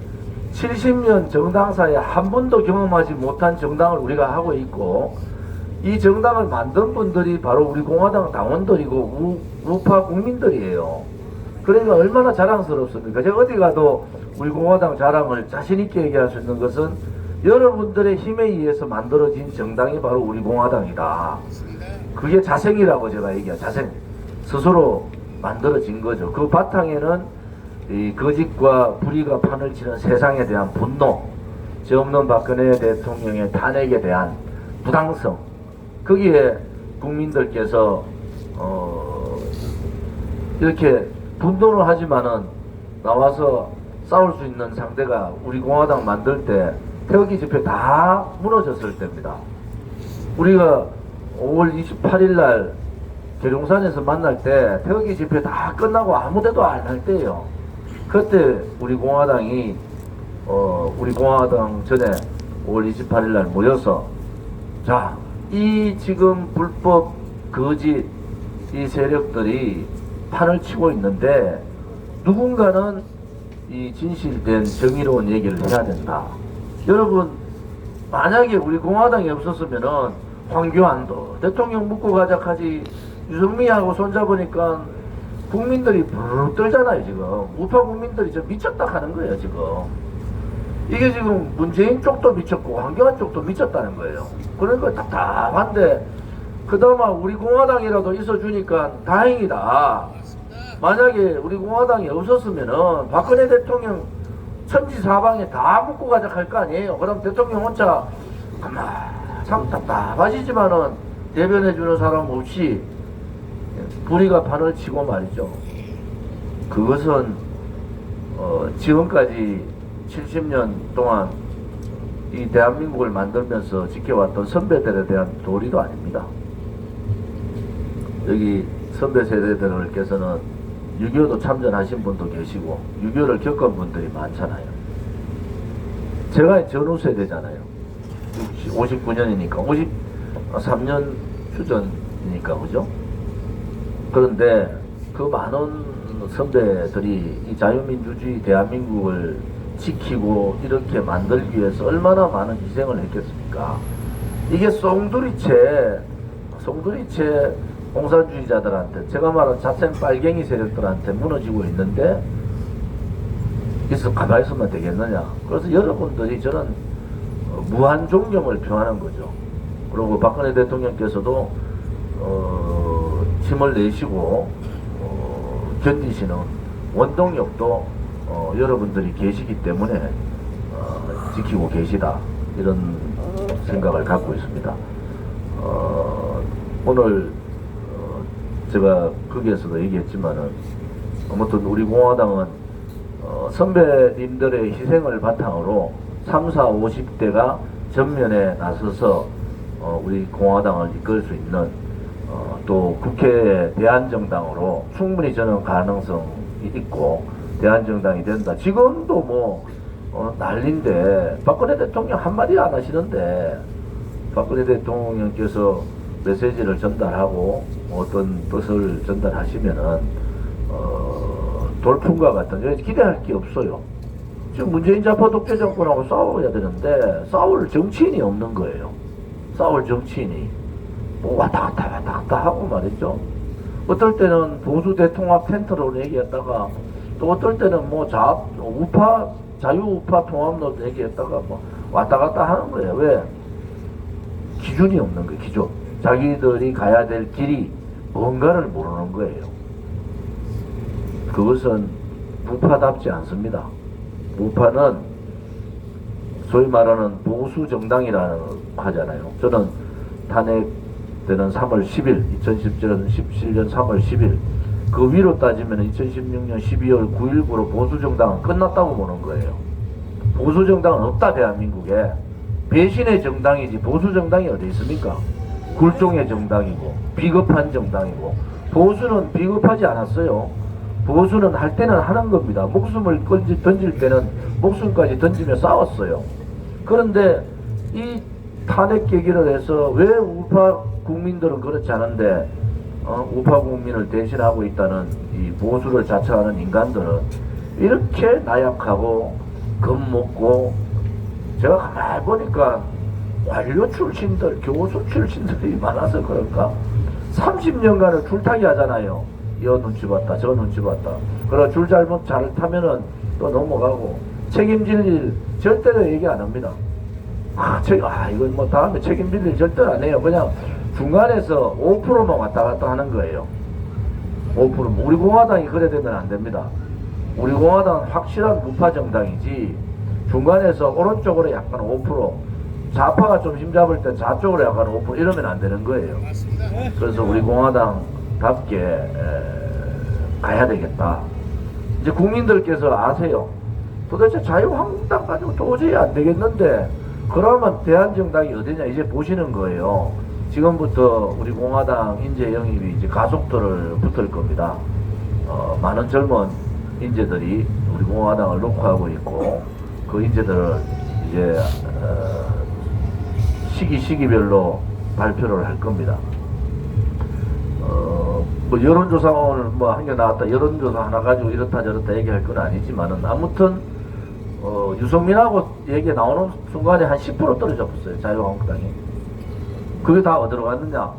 70년 정당사에 한 번도 경험하지 못한 정당을 우리가 하고 있고 이 정당을 만든 분들이 바로 우리 공화당 당원들이고 우파 국민들이에요. 그러니까 얼마나 자랑스럽습니까? 제가 어디 가도 우리 공화당 자랑을 자신 있게 얘기할 수 있는 것은 여러분들의 힘에 의해서 만들어진 정당이 바로 우리 공화당이다. 그게 자생이라고 제가 얘기해요. 자생. 스스로 만들어진 거죠. 그 바탕에는 이 거짓과 불의가 판을 치는 세상에 대한 분노, 죄 없는 박근혜 대통령의 탄핵에 대한 부당성, 거기에 국민들께서 이렇게 분노를 하지만은 나와서 싸울 수 있는 상대가 우리 공화당 만들 때 태극기 집회 다 무너졌을 때입니다. 우리가 5월 28일 날 계룡산에서 만날 때 태극기 집회 다 끝나고 아무 데도 안 할 때예요. 그때 우리 공화당이 우리 공화당 전에 5월 28일 날 모여서 자, 이 지금 불법 거짓 이 세력들이 판을 치고 있는데 누군가는 이 진실된 정의로운 얘기를 해야 된다. 여러분, 만약에 우리 공화당이 없었으면은 황교안도 대통령 묻고 가자 하지 유승민하고 손잡으니까 국민들이 부르르 떨잖아요. 지금 우파 국민들이 좀 미쳤다 하는 거예요. 지금 이게 지금 문재인 쪽도 미쳤고 황교안 쪽도 미쳤다는 거예요. 그러니까 답답한데 그나마 우리 공화당이라도 있어주니까 다행이다. 만약에 우리 공화당이 없었으면은 박근혜 대통령 천지사방에 다 묻고 가자 할 거 아니에요. 그럼 대통령 혼자 참 답답하시지만은 대변해주는 사람 없이 불의가 판을 치고 말이죠. 그것은 지금까지 70년 동안 이 대한민국을 만들면서 지켜왔던 선배들에 대한 도리도 아닙니다. 여기 선배 세대들께서는 6.25도 참전하신 분도 계시고 6.25를 겪은 분들이 많잖아요. 제가 전후 세대잖아요. 59년이니까 53년 추전이니까 그죠? 그런데 그 많은 선배들이 이 자유민주주의 대한민국을 지키고 이렇게 만들기 위해서 얼마나 많은 희생을 했겠습니까? 이게 송두리째 공산주의자들한테, 제가 말한 자생 빨갱이 세력들한테 무너지고 있는데 가만히 있으면 되겠느냐. 그래서 여러분들이 저는 무한 존경을 표하는 거죠. 그리고 박근혜 대통령께서도 힘을 내시고 견디시는 원동력도 여러분들이 계시기 때문에 지키고 계시다, 이런 생각을 갖고 있습니다. 오늘 제가 거기에서도 얘기했지만은 아무튼 우리 공화당은 선배님들의 희생을 바탕으로 30, 50대가 전면에 나서서 우리 공화당을 이끌 수 있는 또 국회 대한정당으로 충분히 저는 가능성이 있고 대한정당이 된다. 지금도 뭐 난리인데 박근혜 대통령 한마디 안 하시는데 박근혜 대통령께서 메시지를 전달하고 어떤 뜻을 전달하시면은 돌풍과 같은, 기대할 게 없어요. 지금 문재인 좌파 독재 정권하고 싸워야 되는데 싸울 정치인이 없는 거예요. 싸울 정치인이 뭐 왔다 갔다 하고 말이죠. 어떨 때는 보수 대통합 텐트로 얘기했다가 또 어떨 때는 뭐 자유우파 통합로 얘기했다가 뭐 왔다 갔다 하는 거예요. 왜? 기준이 없는 거예요. 기준. 자기들이 가야 될 길이 뭔가를 모르는 거예요. 그것은 우파답지 않습니다. 우파는 소위 말하는 보수 정당이라는 하잖아요. 저는 탄핵되는 3월 10일, 2017년 3월 10일, 그 위로 따지면 2016년 12월 9일부로 보수 정당은 끝났다고 보는 거예요. 보수 정당은 없다, 대한민국에. 배신의 정당이지 보수 정당이 어디 있습니까? 굴종의 정당이고 비겁한 정당이고. 보수는 비겁하지 않았어요. 보수는 할 때는 하는 겁니다. 목숨을 던질 때는 목숨까지 던지며 싸웠어요. 그런데 이 탄핵 계기를 해서 왜 우파 국민들은 그렇지 않은데 우파 국민을 대신하고 있다는 이 보수를 자처하는 인간들은 이렇게 나약하고 겁먹고, 제가 가만히 보니까 관료 출신들, 교수 출신들이 많아서 그럴까? 30년간을 줄타기 하잖아요. 여 눈치 봤다 저 눈치 봤다. 그러나 줄 잘못 잘 타면은 또 넘어가고 책임질 일 절대로 얘기 안 합니다. 이건 뭐 다음에 책임질 일 절대로 안 해요. 그냥 중간에서 5%만 왔다 갔다 하는 거예요. 5%. 우리 공화당이 그래 되면 안 됩니다. 우리 공화당은 확실한 우파 정당이지 중간에서 오른쪽으로 약간 5%, 좌파가 좀 힘잡을 때 좌쪽으로 약간 5% 이러면 안 되는 거예요. 그래서 우리 공화당답게 가야 되겠다. 이제 국민들께서 아세요. 도대체 자유한국당 가지고 도저히 안 되겠는데 그러면 대한정당이 어디냐 이제 보시는 거예요. 지금부터 우리 공화당 인재 영입이 이제 가속도를 붙을 겁니다. 많은 젊은 인재들이 우리 공화당을 녹화하고 있고 그 인재들을 이제 시기별로 발표를 할 겁니다. 뭐 여론조사 오늘 뭐 한 개 나왔다 여론조사 하나 가지고 이렇다 저렇다 얘기할 건 아니지만은 아무튼 유승민하고 얘기 나오는 순간에 한 10% 떨어졌어요. 자유한국당이. 그게 다 어디로 갔느냐?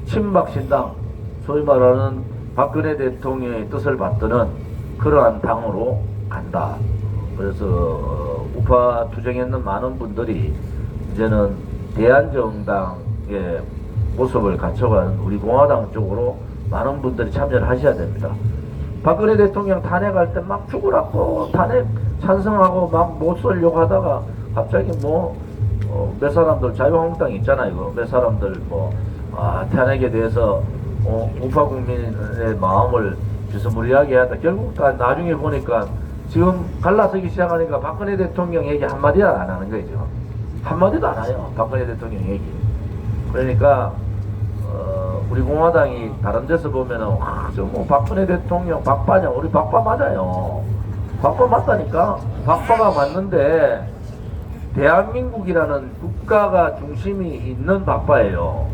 친박신당, 소위 말하는 박근혜 대통령의 뜻을 받드는 그러한 당으로 간다. 그래서 우파 투쟁했는 많은 분들이 이제는 대한정당의 모습을 갖춰가는 우리 공화당 쪽으로 많은 분들이 참여를 하셔야 됩니다. 박근혜 대통령 탄핵할 때 막 죽으라고 탄핵 찬성하고 막 못 쏠려고 하다가 갑자기 몇 사람들 자유한국당 있잖아요. 이거 몇 사람들 탄핵에 대해서 우파 국민의 마음을 비스무리하게 하다 결국 다 나중에 보니까 지금 갈라서기 시작하니까 박근혜 대통령 얘기 한마디도 안 하는 거죠. 한마디도 안 해요. 박근혜 대통령 얘기. 그러니까 우리 공화당이 다른 데서 보면은 박근혜 대통령 박바냐 우리 박바 맞아요. 박바 맞다니까. 박바가 맞는데 대한민국이라는 국가가 중심이 있는 박바예요.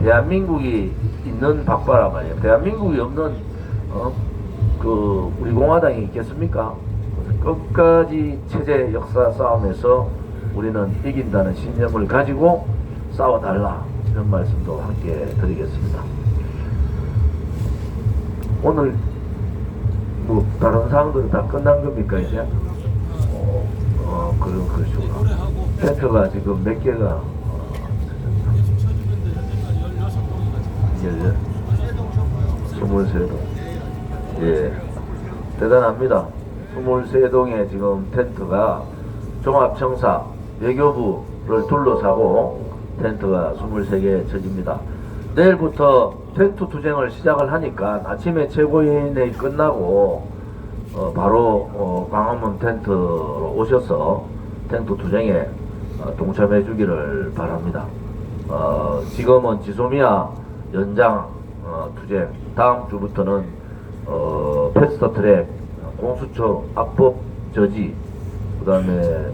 대한민국이 있는 박바란 말이에요. 대한민국이 없는 우리 공화당이 있겠습니까? 끝까지 체제 역사 싸움에서 우리는 이긴다는 신념을 가지고 싸워달라 이런 말씀도 함께 드리겠습니다. 오늘 뭐 다른 사항들은 다 끝난 겁니까 이제? 그러시구나. 텐트가 지금 몇 개가 23동. 예, 대단합니다. 23동의 지금 텐트가 종합청사 외교부를 둘러싸고 텐트가 23개 쳐집니다. 내일부터 텐트 투쟁을 시작을 하니까 아침에 최고위원회의 끝나고 바로 광화문 텐트로 오셔서 텐트 투쟁에 동참해 주기를 바랍니다. 지금은 지소미아 연장 투쟁, 다음 주부터는 패스트트랙, 공수처 압법 저지, 그 다음에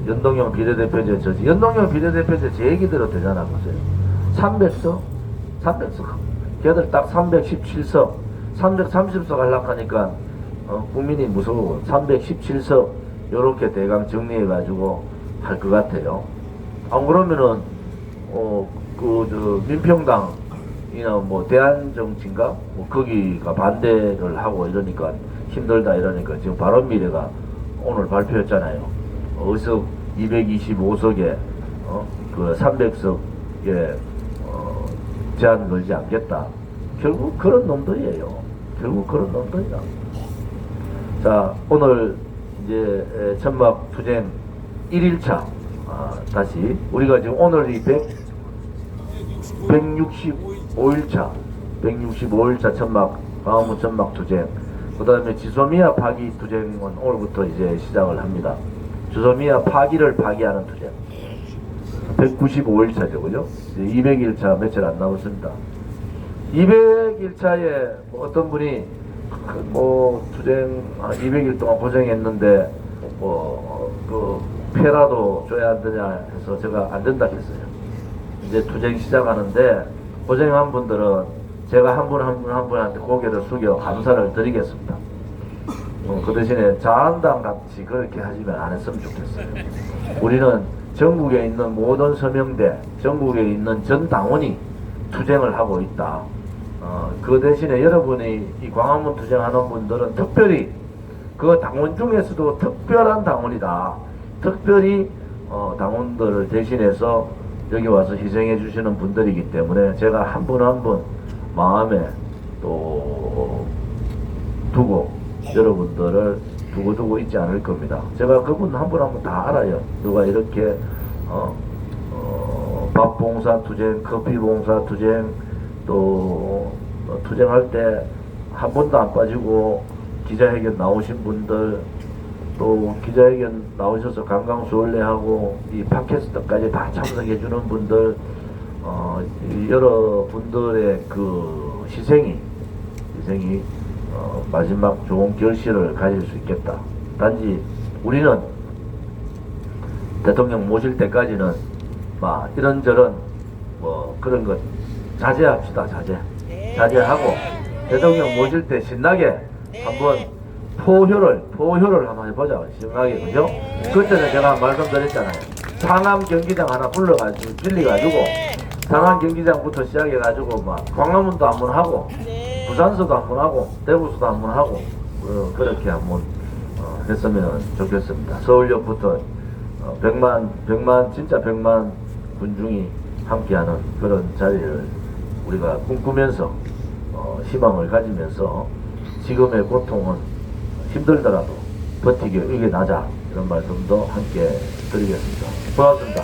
연동형 비례대표제 저지. 연동형 비례대표제 제 얘기대로 되잖아. 보세요. 300석? 걔들 딱 317석, 330석 하려고 하니까 국민이 무서워. 317석 요렇게 대강 정리해가지고 할 것 같아요. 안 그러면은 민평당이나 대한정치인가 거기가 반대를 하고 이러니까 힘들다 이러니까 지금 바른미래가 오늘 발표했잖아요. 의석 225석에 그 300석에 제한 걸지 않겠다. 결국 그런 놈들이에요. 자, 오늘 이제 천막 투쟁 1일차 다시 우리가 지금 오늘이 165일차 천막 광화문 천막 투쟁. 그 다음에 지소미아 파기 투쟁은 오늘부터 이제 시작을 합니다. 지소미아 파기를 파기하는 투쟁. 195일차죠, 그죠? 200일차 며칠 안 남았습니다. 200일차에 어떤 분이 투쟁 200일 동안 고생했는데 패라도 줘야 안 되냐 해서 제가 안 된다 했어요. 이제 투쟁 시작하는데 고생한 분들은 제가 한 분한테 고개를 숙여 감사를 드리겠습니다. 그 대신에 자한당 같이 그렇게 하시면 안 했으면 좋겠어요. 우리는 전국에 있는 모든 서명대, 전국에 있는 전 당원이 투쟁을 하고 있다. 그 대신에 여러분이 이 광화문 투쟁하는 분들은 특별히 그 당원 중에서도 특별한 당원이다. 특별히 당원들을 대신해서 여기 와서 희생해 주시는 분들이기 때문에 제가 한 분 한 분 마음에 또 두고 여러분들을 두고 있지 않을 겁니다. 제가 그분 한 분 한 분 다 알아요. 누가 이렇게 밥 봉사 투쟁, 커피 봉사 투쟁, 또 투쟁할 때 한 번도 안 빠지고 기자회견 나오신 분들, 또 기자회견 나오셔서 강강수월래하고 이 팟캐스트까지 다 참석해 주는 분들, 여러분들의 그 희생이 마지막 좋은 결실을 가질 수 있겠다. 단지 우리는 대통령 모실 때까지는 막 이런저런 뭐 그런 것 자제합시다. 자제하고 대통령 모실 때 신나게 한번 포효를 한번 해보자. 신나게, 그죠? 그때는 제가 말씀드렸잖아요. 상암 경기장 하나 빌려가지고 상암 경기장부터 시작해가지고 막 광화문도 한번 하고 부산서도 한번 하고 대구서도 한번 하고 그렇게 한번 했으면 좋겠습니다. 서울역부터 100만 군중이 함께하는 그런 자리를 우리가 꿈꾸면서 희망을 가지면서 지금의 고통은 힘들더라도 버티게 이겨나자, 이런 말씀도 함께 드리겠습니다. 고맙습니다.